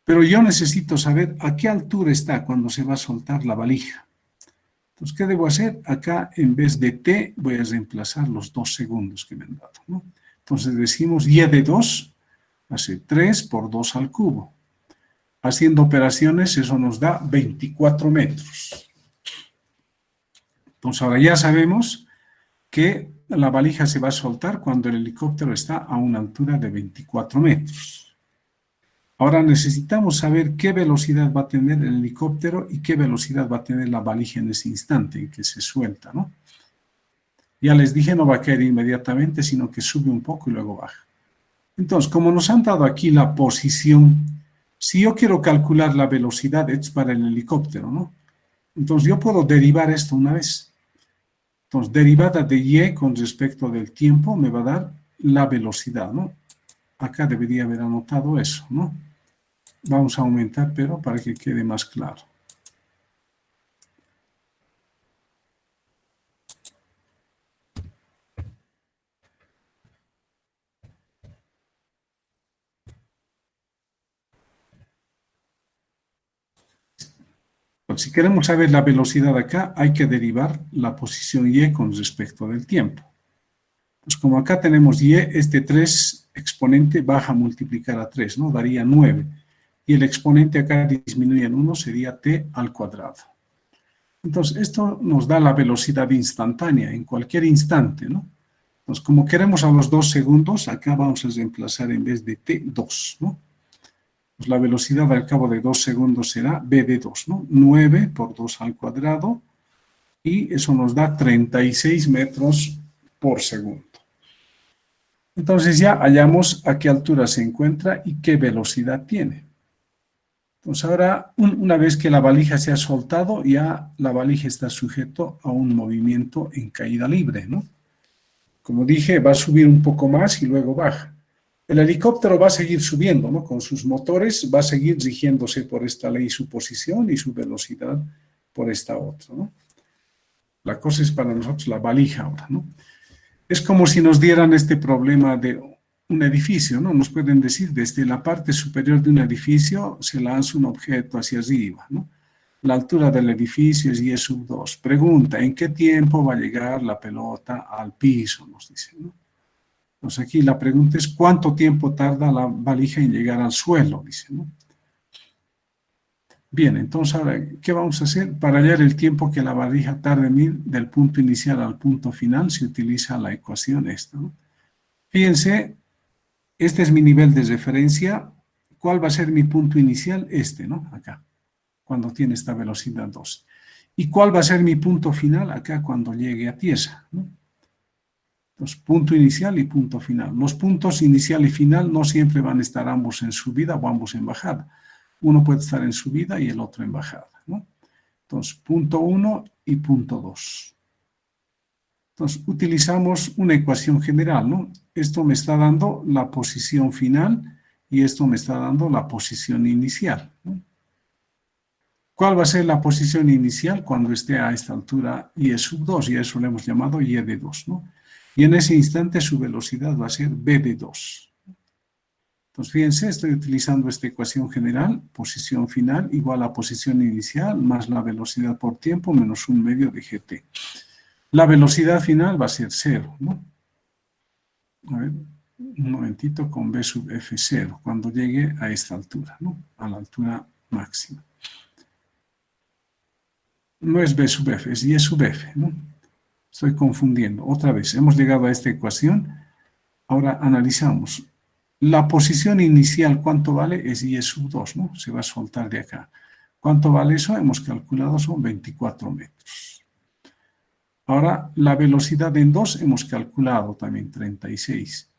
Pero yo necesito saber a qué altura está cuando se va a soltar la valija. Entonces, ¿qué debo hacer? Acá, en vez de t, voy a reemplazar los 2 segundos que me han dado, ¿no? Entonces, decimos y de 2 hace 3 por 2 al cubo. Haciendo operaciones, eso nos da 24 metros. Entonces, ahora ya sabemos que la valija se va a soltar cuando el helicóptero está a una altura de 24 metros. Ahora necesitamos saber qué velocidad va a tener el helicóptero y qué velocidad va a tener la valija en ese instante en que se suelta, ¿no? Ya les dije, no va a caer inmediatamente, sino que sube un poco y luego baja. Entonces, como nos han dado aquí la posición, si yo quiero calcular la velocidad, es para el helicóptero, ¿no? Entonces, yo puedo derivar esto una vez. Entonces, derivada de y con respecto del tiempo me va a dar la velocidad, ¿no? Acá debería haber anotado eso, ¿no? Vamos a aumentar, pero para que quede más claro. Pues si queremos saber la velocidad acá, hay que derivar la posición y con respecto del tiempo. Pues como acá tenemos y, este 3 exponente baja a multiplicar a 3, ¿no? Daría 9. Y el exponente acá disminuye en 1, sería t al cuadrado. Entonces, esto nos da la velocidad instantánea, en cualquier instante, ¿no? Entonces, como queremos a los 2 segundos, acá vamos a reemplazar en vez de t, 2, ¿no? Pues la velocidad al cabo de 2 segundos será v de 2, ¿no? 9 por 2 al cuadrado, y eso nos da 36 metros por segundo. Entonces ya hallamos a qué altura se encuentra y qué velocidad tiene. Entonces ahora, una vez que la valija se ha soltado, ya la valija está sujeto a un movimiento en caída libre, ¿no? Como dije, va a subir un poco más y luego baja. El helicóptero va a seguir subiendo, ¿no? Con sus motores va a seguir rigiéndose por esta ley su posición y su velocidad por esta otra, ¿no? La cosa es para nosotros la valija ahora, ¿no? Es como si nos dieran este problema de un edificio, ¿no? Nos pueden decir, desde la parte superior de un edificio se lanza un objeto hacia arriba, ¿no? La altura del edificio es y sub 2. Pregunta, ¿en qué tiempo va a llegar la pelota al piso? Nos dicen, ¿no? Entonces aquí la pregunta es, ¿cuánto tiempo tarda la valija en llegar al suelo? Dice, ¿no? Bien, entonces ahora, ¿qué vamos a hacer? Para hallar el tiempo que la valija tarde en ir del punto inicial al punto final, se utiliza la ecuación esta, ¿no? Fíjense, este es mi nivel de referencia. ¿Cuál va a ser mi punto inicial? Este, ¿no? Acá, cuando tiene esta velocidad 12. ¿Y cuál va a ser mi punto final? Acá, cuando llegue a tierra, ¿no? Entonces, punto inicial y punto final. Los puntos inicial y final no siempre van a estar ambos en subida o ambos en bajada. Uno puede estar en subida y el otro en bajada, ¿no? Entonces, punto 1 y punto 2. Entonces, utilizamos una ecuación general, ¿no? Esto me está dando la posición final y esto me está dando la posición inicial, ¿no? ¿Cuál va a ser la posición inicial cuando esté a esta altura y sub 2? Y a eso le hemos llamado y de 2, ¿no? Y en ese instante su velocidad va a ser b de 2. Entonces, fíjense, estoy utilizando esta ecuación general, posición final igual a posición inicial más la velocidad por tiempo menos 1/2 de gt. La velocidad final va a ser 0, ¿no? A ver, un momentito con b sub f0, cuando llegue a esta altura, ¿no? A la altura máxima. No es b sub f, es y sub f, ¿no? Estoy confundiendo. Otra vez, hemos llegado a esta ecuación. Ahora analizamos. La posición inicial, ¿cuánto vale? Es y sub 2, ¿no? Se va a soltar de acá. ¿Cuánto vale eso? Hemos calculado, son 24 metros. Ahora, la velocidad en 2 hemos calculado también 36.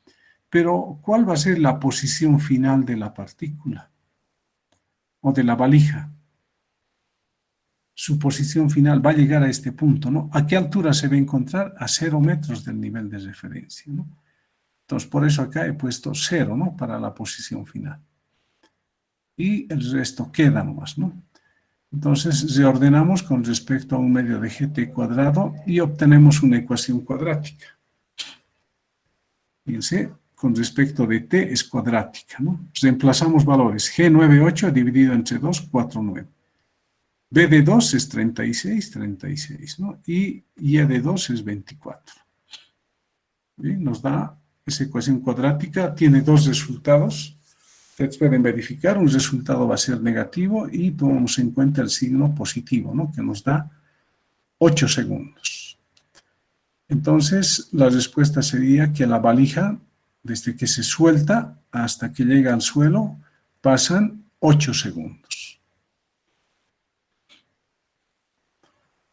Pero, ¿cuál va a ser la posición final de la partícula? O de la valija. Su posición final va a llegar a este punto, ¿no? ¿A qué altura se va a encontrar? A 0 metros del nivel de referencia, ¿no? Entonces, por eso acá he puesto 0, ¿no? Para la posición final. Y el resto queda nomás, ¿no? Entonces, reordenamos con respecto a 1/2 de gt cuadrado y obtenemos una ecuación cuadrática. Fíjense, con respecto de t es cuadrática, ¿no? Reemplazamos valores. G98 dividido entre 2, 4,9. B de 2 es 36, 36, ¿no? Y Y de 2 es 24. Bien, nos da esa ecuación cuadrática, tiene dos resultados. Ustedes pueden verificar, un resultado va a ser negativo y tomamos en cuenta el signo positivo, ¿no? Que nos da 8 segundos. Entonces, la respuesta sería que la valija, desde que se suelta hasta que llega al suelo, pasan 8 segundos.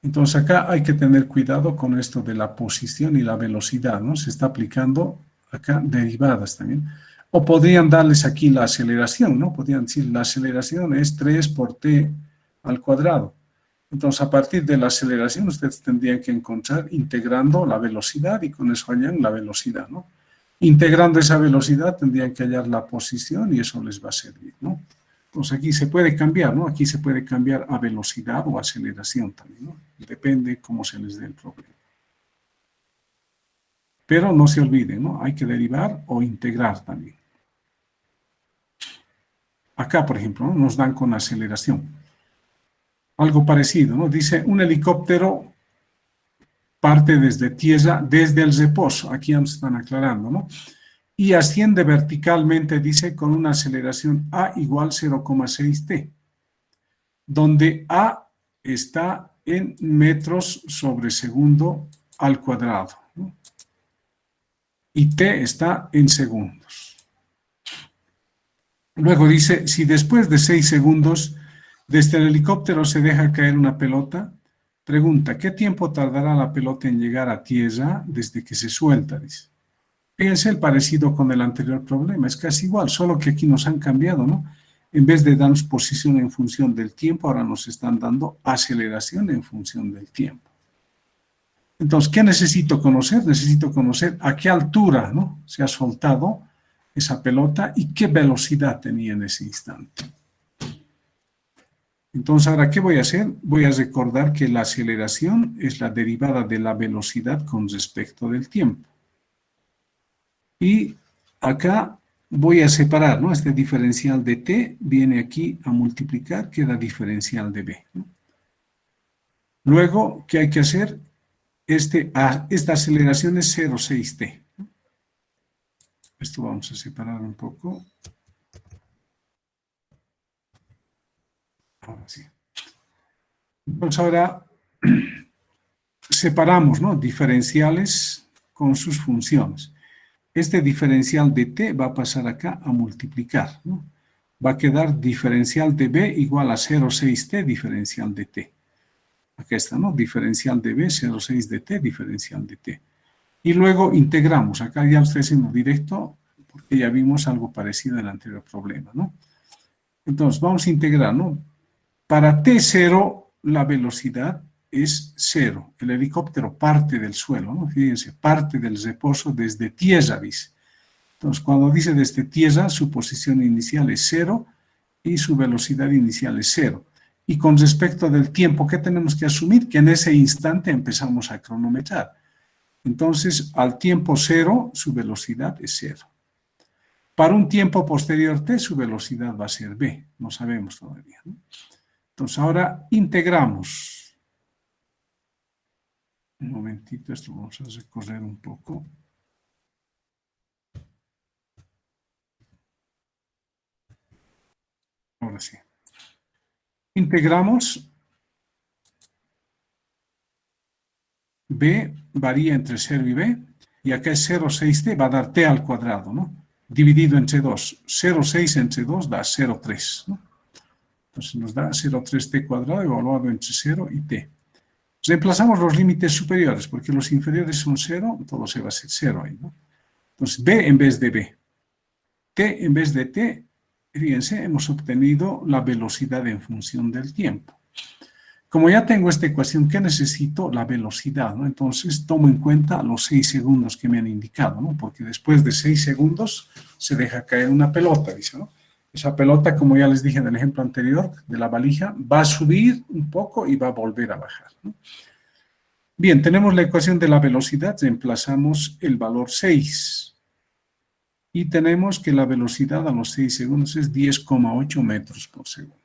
Entonces acá hay que tener cuidado con esto de la posición y la velocidad, ¿no? Se está aplicando acá derivadas también. O podrían darles aquí la aceleración, ¿no? Podrían decir la aceleración es 3 por t al cuadrado. Entonces a partir de la aceleración ustedes tendrían que encontrar integrando la velocidad y con eso hallan la velocidad, ¿no? Integrando esa velocidad tendrían que hallar la posición y eso les va a servir, ¿no? Entonces aquí se puede cambiar, ¿no? Aquí se puede cambiar a velocidad o aceleración también, ¿no? Depende cómo se les dé el problema. Pero no se olviden, ¿no? Hay que derivar o integrar también. Acá, por ejemplo, ¿no? Nos dan con aceleración. Algo parecido, ¿no? Dice, un helicóptero parte desde tierra, desde el reposo. Aquí ya nos están aclarando, ¿no? Y asciende verticalmente, dice, con una aceleración A igual 0,6 t, donde A está en metros sobre segundo al cuadrado, ¿no? Y t está en segundos. Luego dice, si después de 6 segundos desde el helicóptero se deja caer una pelota, pregunta, ¿qué tiempo tardará la pelota en llegar a tierra desde que se suelta? Dice. Fíjense el parecido con el anterior problema, es casi igual, solo que aquí nos han cambiado, ¿no? En vez de darnos posición en función del tiempo, ahora nos están dando aceleración en función del tiempo. Entonces, ¿qué necesito conocer? Necesito conocer a qué altura, ¿no? Se ha soltado esa pelota y qué velocidad tenía en ese instante. Entonces, ahora, ¿qué voy a hacer? Voy a recordar que la aceleración es la derivada de la velocidad con respecto del tiempo. Y acá voy a separar, ¿no? Este diferencial de t viene aquí a multiplicar, queda diferencial de b, ¿no? Luego, ¿qué hay que hacer? Esta aceleración es 0,6t, ¿no? Esto vamos a separar un poco. Ahora sí. Entonces ahora separamos, ¿no?, diferenciales con sus funciones. Este diferencial de t va a pasar acá a multiplicar, ¿no? Va a quedar diferencial de b igual a 0,6t diferencial de t. Acá está, ¿no? Diferencial de b, 0,6 de t, diferencial de t. Y luego integramos. Acá ya lo estoy haciendo directo porque ya vimos algo parecido en el anterior problema, ¿no? Entonces, vamos a integrar, ¿no? Para t0, la velocidad es 0. El helicóptero parte del suelo, ¿no? Fíjense, parte del reposo desde tierra, dice. Entonces, cuando dice desde tierra, su posición inicial es 0 y su velocidad inicial es 0. Y con respecto del tiempo, ¿qué tenemos que asumir? Que en ese instante empezamos a cronometrar. Entonces, al tiempo 0, su velocidad es 0. Para un tiempo posterior t, su velocidad va a ser b. No sabemos todavía, ¿no? Entonces, ahora integramos. Un momentito, esto vamos a recorrer un poco. Ahora sí. Integramos. B varía entre 0 y b, y acá es 0,6t, va a dar t al cuadrado, ¿no? Dividido entre 2. 0,6 entre 2 da 0,3, ¿no? Entonces nos da 0,3t cuadrado evaluado entre 0 y t. Reemplazamos los límites superiores, porque los inferiores son 0, todo se va a ser 0 ahí, ¿no? Entonces, b en vez de b. T en vez de t, fíjense, hemos obtenido la velocidad en función del tiempo. Como ya tengo esta ecuación, ¿qué necesito? La velocidad, ¿no? Entonces, tomo en cuenta los 6 segundos que me han indicado, ¿no? Porque después de 6 segundos se deja caer una pelota, dice, ¿no? Esa pelota, como ya les dije en el ejemplo anterior de la valija, va a subir un poco y va a volver a bajar, ¿no? Bien, tenemos la ecuación de la velocidad, reemplazamos el valor 6. Y tenemos que la velocidad a los 6 segundos es 10,8 metros por segundo.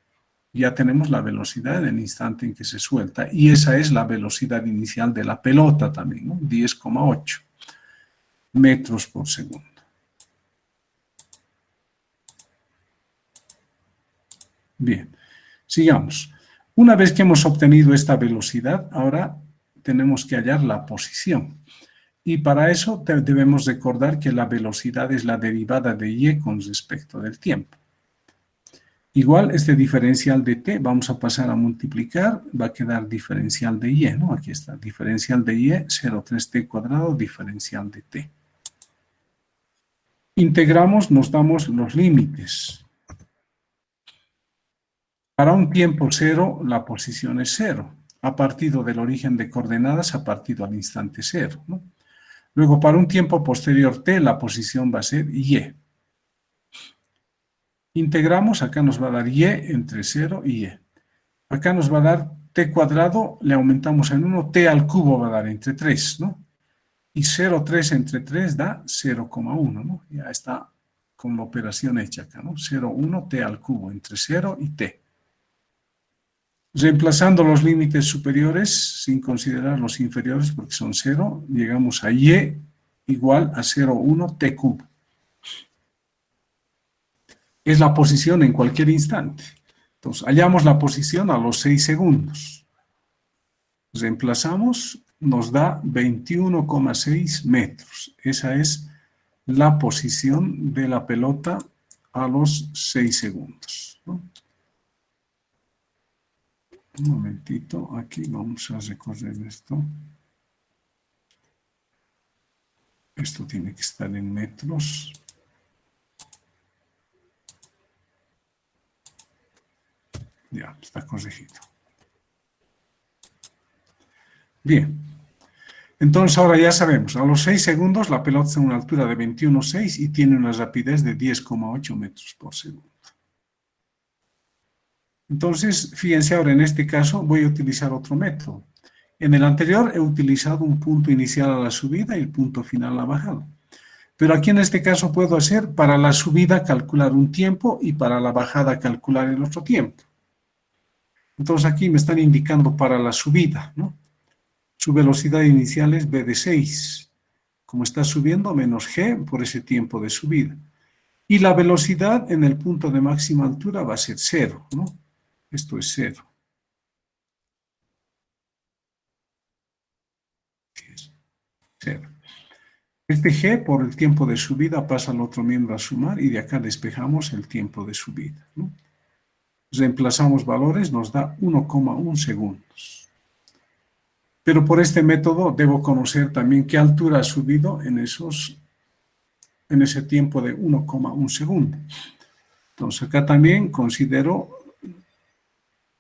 Ya tenemos la velocidad en el instante en que se suelta, y esa es la velocidad inicial de la pelota también, ¿no? 10,8 metros por segundo. Bien, sigamos. Una vez que hemos obtenido esta velocidad, ahora tenemos que hallar la posición. Y para eso debemos recordar que la velocidad es la derivada de y con respecto del tiempo. Igual, este diferencial de t vamos a pasar a multiplicar, va a quedar diferencial de y, ¿no? Aquí está, diferencial de y, 0,3t cuadrado, diferencial de t. Integramos, nos damos los límites. Para un tiempo 0, la posición es 0. Ha partido del origen de coordenadas, ha partido al instante 0, ¿no? Luego, para un tiempo posterior t, la posición va a ser y. Integramos, acá nos va a dar y entre 0 y y. Acá nos va a dar t cuadrado, le aumentamos en 1, t al cubo va a dar entre 3, ¿no? Y 0,3 entre 3 da 0,1, ¿no? Ya está con la operación hecha acá, ¿no? 0,1 t al cubo entre 0 y t. Reemplazando los límites superiores, sin considerar los inferiores porque son 0, llegamos a y igual a 0,1 t cubo. Es la posición en cualquier instante. Entonces, hallamos la posición a los 6 segundos. Reemplazamos, nos da 21,6 metros. Esa es la posición de la pelota a los 6 segundos, ¿no? Un momentito, aquí vamos a recorrer esto. Esto tiene que estar en metros. Ya, está corregido. Bien. Entonces ahora ya sabemos, a los 6 segundos la pelota está a una altura de 21,6 y tiene una rapidez de 10,8 metros por segundo. Entonces, fíjense ahora, en este caso voy a utilizar otro método. En el anterior he utilizado un punto inicial a la subida y el punto final a la bajada. Pero aquí en este caso puedo hacer para la subida calcular un tiempo y para la bajada calcular el otro tiempo. Entonces aquí me están indicando para la subida, ¿no? Su velocidad inicial es v de 6. Como está subiendo, menos g por ese tiempo de subida. Y la velocidad en el punto de máxima altura va a ser 0, ¿no? Esto es 0. Cero. Este g por el tiempo de subida pasa al otro miembro a sumar y de acá despejamos el tiempo de subida, ¿no? Reemplazamos valores, nos da 1,1 segundos. Pero por este método debo conocer también qué altura ha subido en ese tiempo de 1,1 segundo. Entonces acá también considero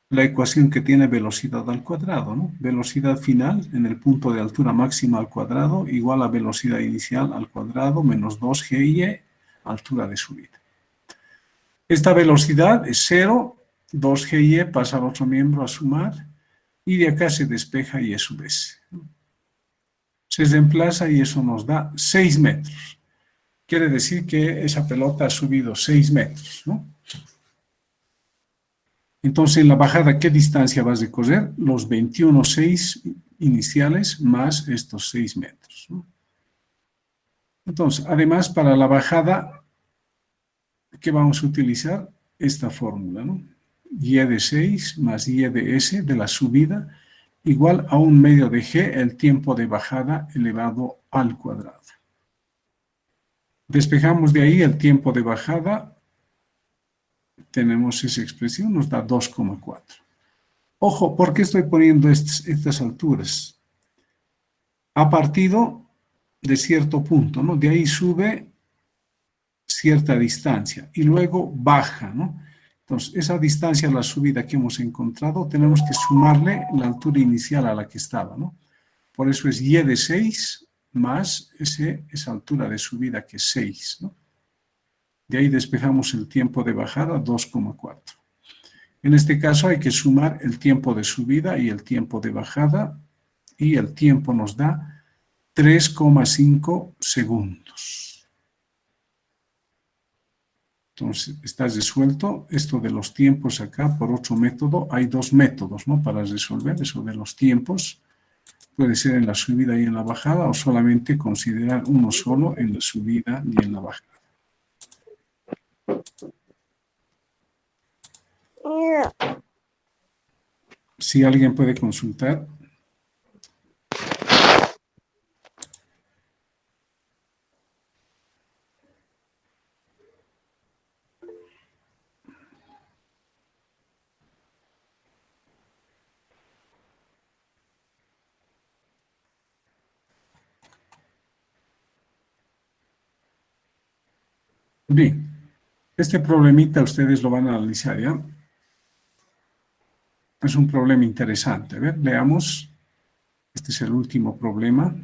la ecuación que tiene velocidad al cuadrado, ¿no? Velocidad final en el punto de altura máxima al cuadrado igual a velocidad inicial al cuadrado menos 2GY, altura de subida. Esta velocidad es 0, 2GY pasa al otro miembro a sumar y de acá se despeja y sub s. Se reemplaza y eso nos da 6 metros. Quiere decir que esa pelota ha subido 6 metros, ¿no? Entonces, en la bajada, ¿qué distancia vas a recorrer? Los 21,6 iniciales más estos 6 metros, ¿no? Entonces, además, para la bajada, ¿qué vamos a utilizar? Esta fórmula, ¿no? Y de 6 más y de s de la subida igual a 1/2 de g, el tiempo de bajada elevado al cuadrado. Despejamos de ahí el tiempo de bajada. Tenemos esa expresión, nos da 2,4. Ojo, ¿por qué estoy poniendo estas alturas? Ha partido de cierto punto, ¿no? De ahí sube cierta distancia y luego baja, ¿no? Entonces, esa distancia a la subida que hemos encontrado, tenemos que sumarle la altura inicial a la que estaba, ¿no? Por eso es y de 6 más esa altura de subida que es 6, ¿no? De ahí despejamos el tiempo de bajada, 2,4. En este caso hay que sumar el tiempo de subida y el tiempo de bajada, y el tiempo nos da 3,5 segundos. Entonces, está resuelto esto de los tiempos acá por otro método. Hay dos métodos, ¿no?, para resolver eso de los tiempos. Puede ser en la subida y en la bajada, o solamente considerar uno solo en la subida y en la bajada. Si alguien puede consultar. Bien, este problemita ustedes lo van a analizar, ¿ya? Es un problema interesante. A ver, leamos. Este es el último problema.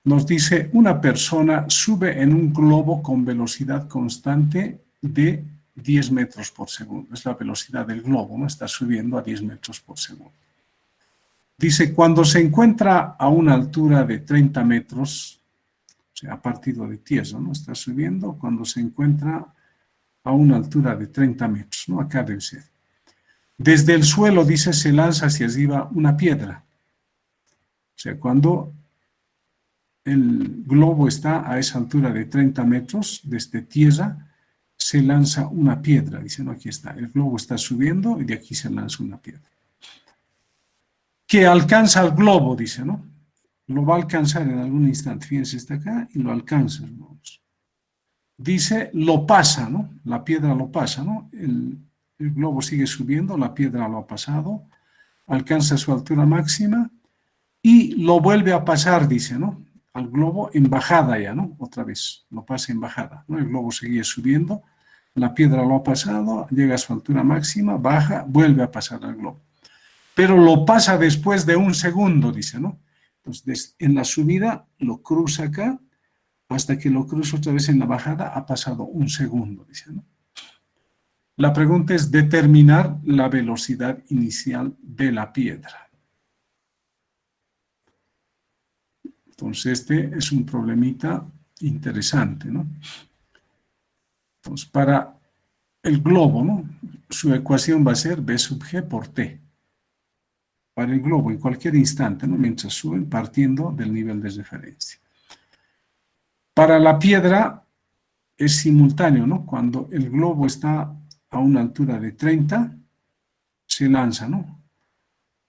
Nos dice, una persona sube en un globo con velocidad constante de 10 metros por segundo. Es la velocidad del globo, ¿no? Está subiendo a 10 metros por segundo. Dice, cuando se encuentra a una altura de 30 metros, o sea, a partir de tierra, ¿no? Está subiendo cuando se encuentra a una altura de 30 metros, ¿no? Acá debe ser. Desde el suelo, dice, se lanza hacia arriba una piedra. O sea, cuando el globo está a esa altura de 30 metros, desde tierra, se lanza una piedra. Dice, no, aquí está. El globo está subiendo y de aquí se lanza una piedra. Que alcanza el globo, dice, ¿no? Lo va a alcanzar en algún instante. Fíjense, está acá y lo alcanza. Dice, lo pasa, ¿no? La piedra lo pasa, ¿no? El globo sigue subiendo, la piedra lo ha pasado, alcanza su altura máxima y lo vuelve a pasar, dice, ¿no? Al globo en bajada ya, ¿no? Otra vez, lo pasa en bajada, ¿no? El globo seguía subiendo, la piedra lo ha pasado, llega a su altura máxima, baja, vuelve a pasar al globo. Pero lo pasa después de un segundo, dice, ¿no? Entonces, en la subida lo cruza acá, hasta que lo cruza otra vez en la bajada, ha pasado un segundo, dice, ¿no? La pregunta es determinar la velocidad inicial de la piedra. Entonces, este es un problemita interesante, ¿no? Entonces, para el globo, ¿no? Su ecuación va a ser B sub G por T. Para el globo, en cualquier instante, ¿no? Mientras suben, partiendo del nivel de referencia. Para la piedra es simultáneo, ¿no? Cuando el globo está a una altura de 30, se lanza, ¿no?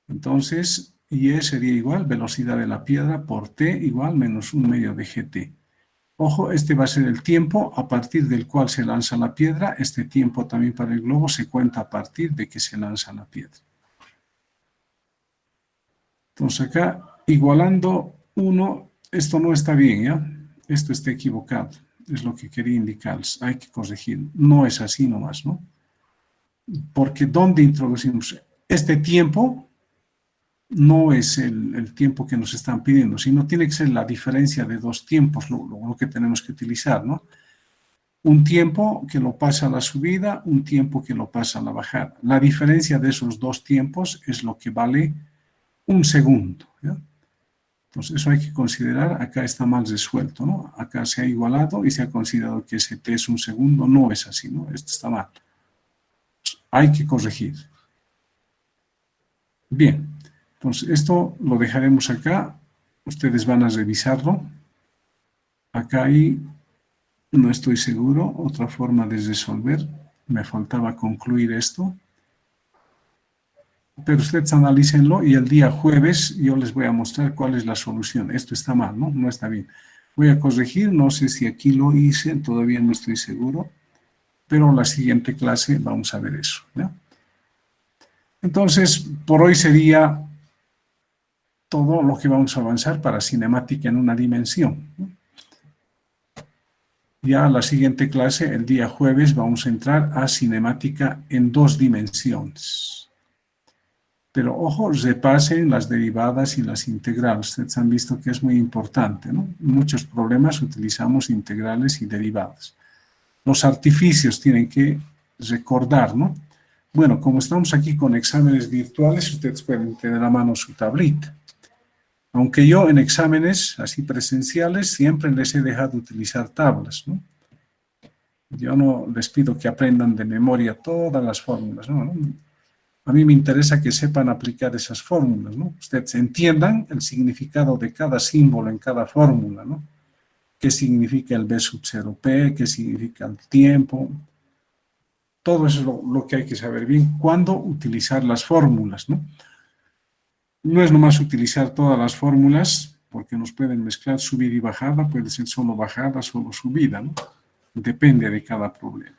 Entonces, Y sería igual velocidad de la piedra por T igual menos 1 medio de GT. Ojo, este va a ser el tiempo a partir del cual se lanza la piedra. Este tiempo también para el globo se cuenta a partir de que se lanza la piedra. Entonces acá, igualando 1, esto no está bien, ¿ya? Esto está equivocado. Es lo que quería indicarles. Hay que corregir. No es así nomás, ¿no? Porque ¿dónde introducimos? Este tiempo no es el tiempo que nos están pidiendo, sino tiene que ser la diferencia de dos tiempos, lo que tenemos que utilizar, ¿no? Un tiempo que lo pasa a la subida, un tiempo que lo pasa a la bajada. La diferencia de esos dos tiempos es lo que vale un segundo, ¿ya? Entonces, eso hay que considerar. Acá está mal resuelto, ¿no? Acá se ha igualado y se ha considerado que ese t es un segundo. No es así, ¿no? Esto está mal. Hay que corregir. Bien. Entonces, esto lo dejaremos acá. Ustedes van a revisarlo. Acá hay, no estoy seguro, otra forma de resolver. Me faltaba concluir esto. Pero ustedes analícenlo y el día jueves yo les voy a mostrar cuál es la solución. Esto está mal, ¿no? No está bien. Voy a corregir, no sé si aquí lo hice, todavía no estoy seguro, pero en la siguiente clase vamos a ver eso, ¿ya? Entonces, por hoy sería todo lo que vamos a avanzar para cinemática en una dimensión, ¿no? Ya la siguiente clase, el día jueves, vamos a entrar a cinemática en 2 dimensiones. Pero ojo, repasen las derivadas y las integrales. Ustedes han visto que es muy importante, ¿no? En muchos problemas utilizamos integrales y derivadas. Los artificios tienen que recordar, ¿no? Bueno, como estamos aquí con exámenes virtuales, ustedes pueden tener a mano su tablita. Aunque yo en exámenes así presenciales siempre les he dejado utilizar tablas, ¿no? Yo no les pido que aprendan de memoria todas las fórmulas, ¿no? A mí me interesa que sepan aplicar esas fórmulas, ¿no? Ustedes entiendan el significado de cada símbolo en cada fórmula, ¿no? ¿Qué significa el B sub 0P? ¿Qué significa el tiempo? Todo eso es lo que hay que saber bien. ¿Cuándo utilizar las fórmulas, no? No es nomás utilizar todas las fórmulas, porque nos pueden mezclar subida y bajada, puede ser solo bajada, solo subida, ¿no? Depende de cada problema.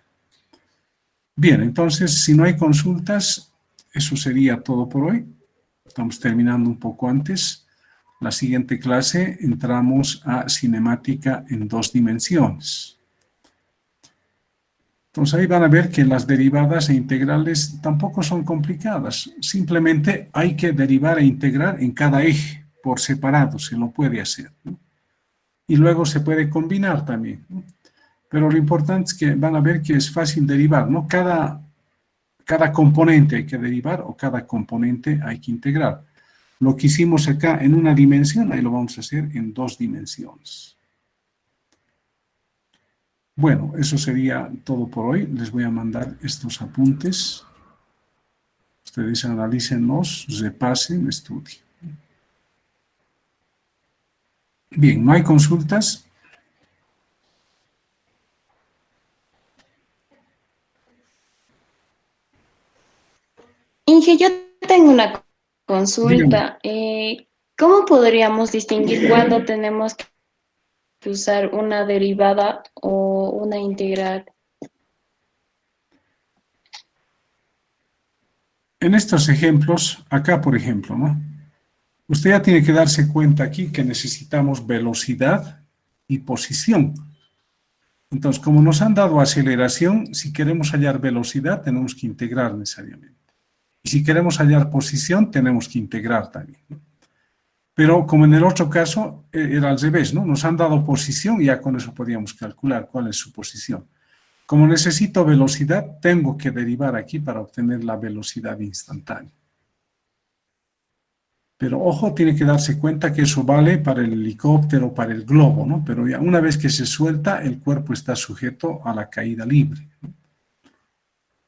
Bien, entonces, si no hay consultas, eso sería todo por hoy. Estamos terminando un poco antes. La siguiente clase entramos a cinemática en 2 dimensiones. Entonces ahí van a ver que las derivadas e integrales tampoco son complicadas. Simplemente hay que derivar e integrar en cada eje por separado, se lo puede hacer, ¿no? Y luego se puede combinar también, ¿no? Pero lo importante es que van a ver que es fácil derivar, ¿no? Cada componente hay que derivar o cada componente hay que integrar. Lo que hicimos acá en una dimensión, ahí lo vamos a hacer en 2 dimensiones. Bueno, eso sería todo por hoy. Les voy a mandar estos apuntes. Ustedes analícenlos, repasen, estudien. Bien, ¿no hay consultas? Inge, yo tengo una Dígame. consulta. ¿Cómo podríamos distinguir cuándo tenemos que usar una derivada o una integral? En estos ejemplos, acá por ejemplo, ¿no? Usted ya tiene que darse cuenta aquí que necesitamos velocidad y posición. Entonces, como nos han dado aceleración, si queremos hallar velocidad, tenemos que integrar necesariamente. Y si queremos hallar posición, tenemos que integrar también, ¿no? Pero como en el otro caso, era al revés, ¿no? Nos han dado posición y ya con eso podíamos calcular cuál es su posición. Como necesito velocidad, tengo que derivar aquí para obtener la velocidad instantánea. Pero ojo, tiene que darse cuenta que eso vale para el helicóptero, para el globo, ¿no? Pero ya una vez que se suelta, el cuerpo está sujeto a la caída libre, ¿no?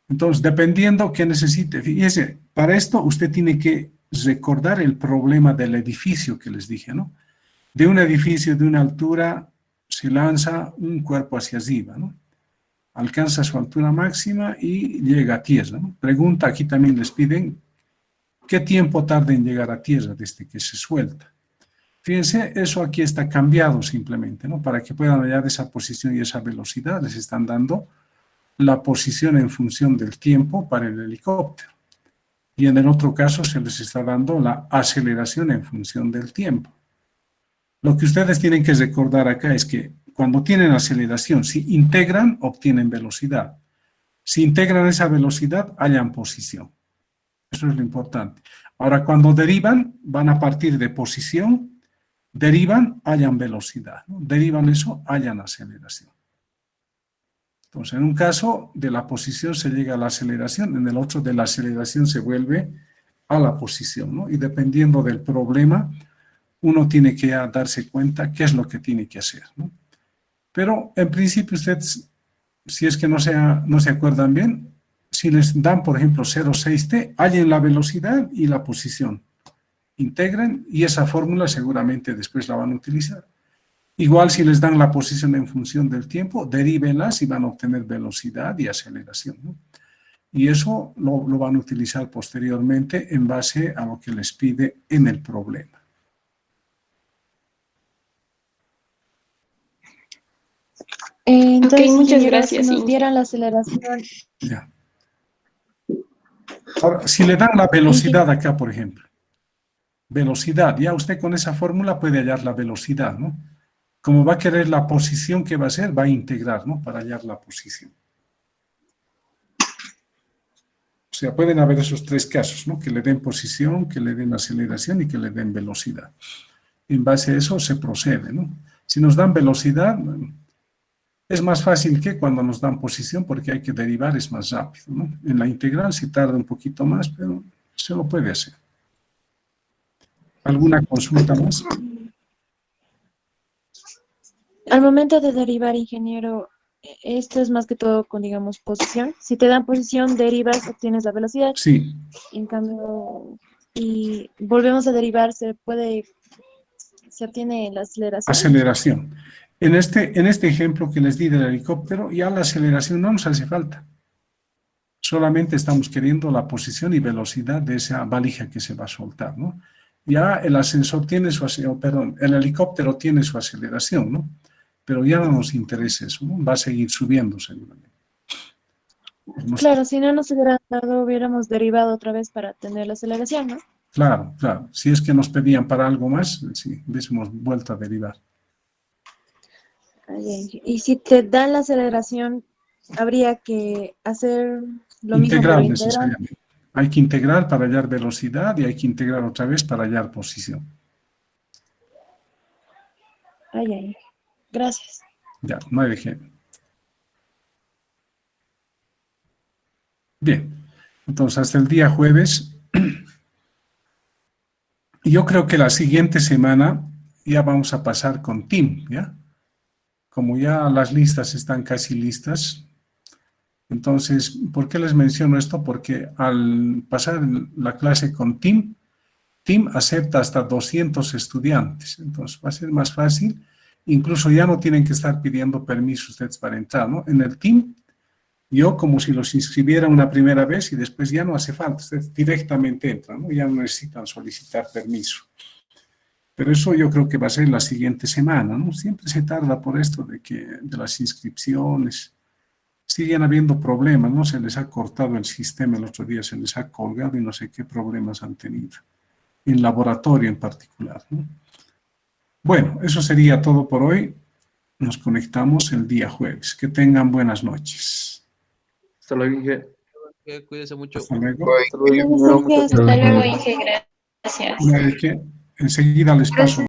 Entonces, dependiendo qué necesite, fíjese, para esto usted tiene que recordar el problema del edificio que les dije, ¿no? De un edificio de una altura se lanza un cuerpo hacia arriba, ¿no? Alcanza su altura máxima y llega a tierra, ¿no? Pregunta, aquí también les piden, ¿qué tiempo tarda en llegar a tierra desde que se suelta? Fíjense, eso aquí está cambiado simplemente, ¿no? Para que puedan hallar esa posición y esa velocidad, les están dando la posición en función del tiempo para el helicóptero. Y en el otro caso se les está dando la aceleración en función del tiempo. Lo que ustedes tienen que recordar acá es que cuando tienen aceleración, si integran, obtienen velocidad. Si integran esa velocidad, hallan posición. Eso es lo importante. Ahora, cuando derivan, van a partir de posición, derivan, hallan velocidad, ¿no? Derivan eso, hallan aceleración. Entonces, en un caso de la posición se llega a la aceleración, en el otro de la aceleración se vuelve a la posición, ¿no? Y dependiendo del problema, uno tiene que darse cuenta qué es lo que tiene que hacer, ¿no? Pero en principio ustedes, si es que no se acuerdan bien, si les dan, por ejemplo, 0,6t, hallen la velocidad y la posición. Integren y esa fórmula seguramente después la van a utilizar. Igual si les dan la posición en función del tiempo, derívenlas y van a obtener velocidad y aceleración, ¿no? Y eso lo van a utilizar posteriormente en base a lo que les pide en el problema. Entonces, muchas ingeniero, gracias, si nos Inge. dieran la aceleración, Ya. Ahora, si le dan la velocidad acá, por ejemplo, velocidad, ya usted con esa fórmula puede hallar la velocidad, ¿no? Como va a querer la posición que va a hacer, va a integrar, ¿no? Para hallar la posición. O sea, pueden haber esos tres casos, ¿no? Que le den posición, que le den aceleración y que le den velocidad. En base a eso se procede, ¿no? Si nos dan velocidad, es más fácil que cuando nos dan posición porque hay que derivar, es más rápido, ¿no? En la integral sí tarda un poquito más, pero se lo puede hacer. ¿Alguna consulta más? al momento de derivar, ingeniero, esto es más que todo con, digamos, posición. Si te dan posición, derivas, obtienes la velocidad. Sí, En cambio, y volvemos a derivar, se obtiene la aceleración. aceleración. En este ejemplo que les di del helicóptero, ya la aceleración no nos hace falta. Solamente estamos queriendo la posición y velocidad de esa valija que se va a soltar, ¿no? Ya el ascensor tiene el helicóptero tiene su aceleración, ¿no? Pero ya no nos interesa eso, ¿no? Va a seguir subiendo seguramente. Claro, si no nos hubieran dado, hubiéramos derivado otra vez para tener la aceleración, ¿no? Claro, claro. Si es que nos pedían para algo más, sí, hubiésemos vuelto a derivar. Y si te dan la aceleración, habría que hacer lo mismo, Integrar pero integral. necesariamente. Hay que integrar para hallar velocidad y hay que integrar otra vez para hallar posición. Gracias. Ya, no hay de qué. Bien, entonces hasta el día jueves. Yo creo que la siguiente semana ya vamos a pasar con TIM, ¿ya? Como ya las listas están casi listas. Entonces, ¿por qué les menciono esto? Porque al pasar la clase con TIM acepta hasta 200 estudiantes. Entonces, va a ser más fácil. Incluso ya no tienen que estar pidiendo permiso ustedes para entrar, ¿no? En el TIM, yo como si los inscribiera una primera vez y después ya no hace falta. Ustedes directamente entran, ¿no? Ya no necesitan solicitar permiso. Pero eso yo creo que va a ser la siguiente semana, ¿no? Siempre se tarda por esto de las inscripciones. Siguen habiendo problemas, ¿no? Se les ha cortado el sistema el otro día, se les ha colgado y no sé qué problemas han tenido. En laboratorio en particular, ¿no? Bueno, eso sería todo por hoy. Nos conectamos el día jueves. Que tengan buenas noches. Hasta luego, Inge. Cuídense mucho. Hasta luego. Hasta luego, ingeniero. Muchas Hasta gracias. Hasta luego, Inge, gracias. Enseguida les paso.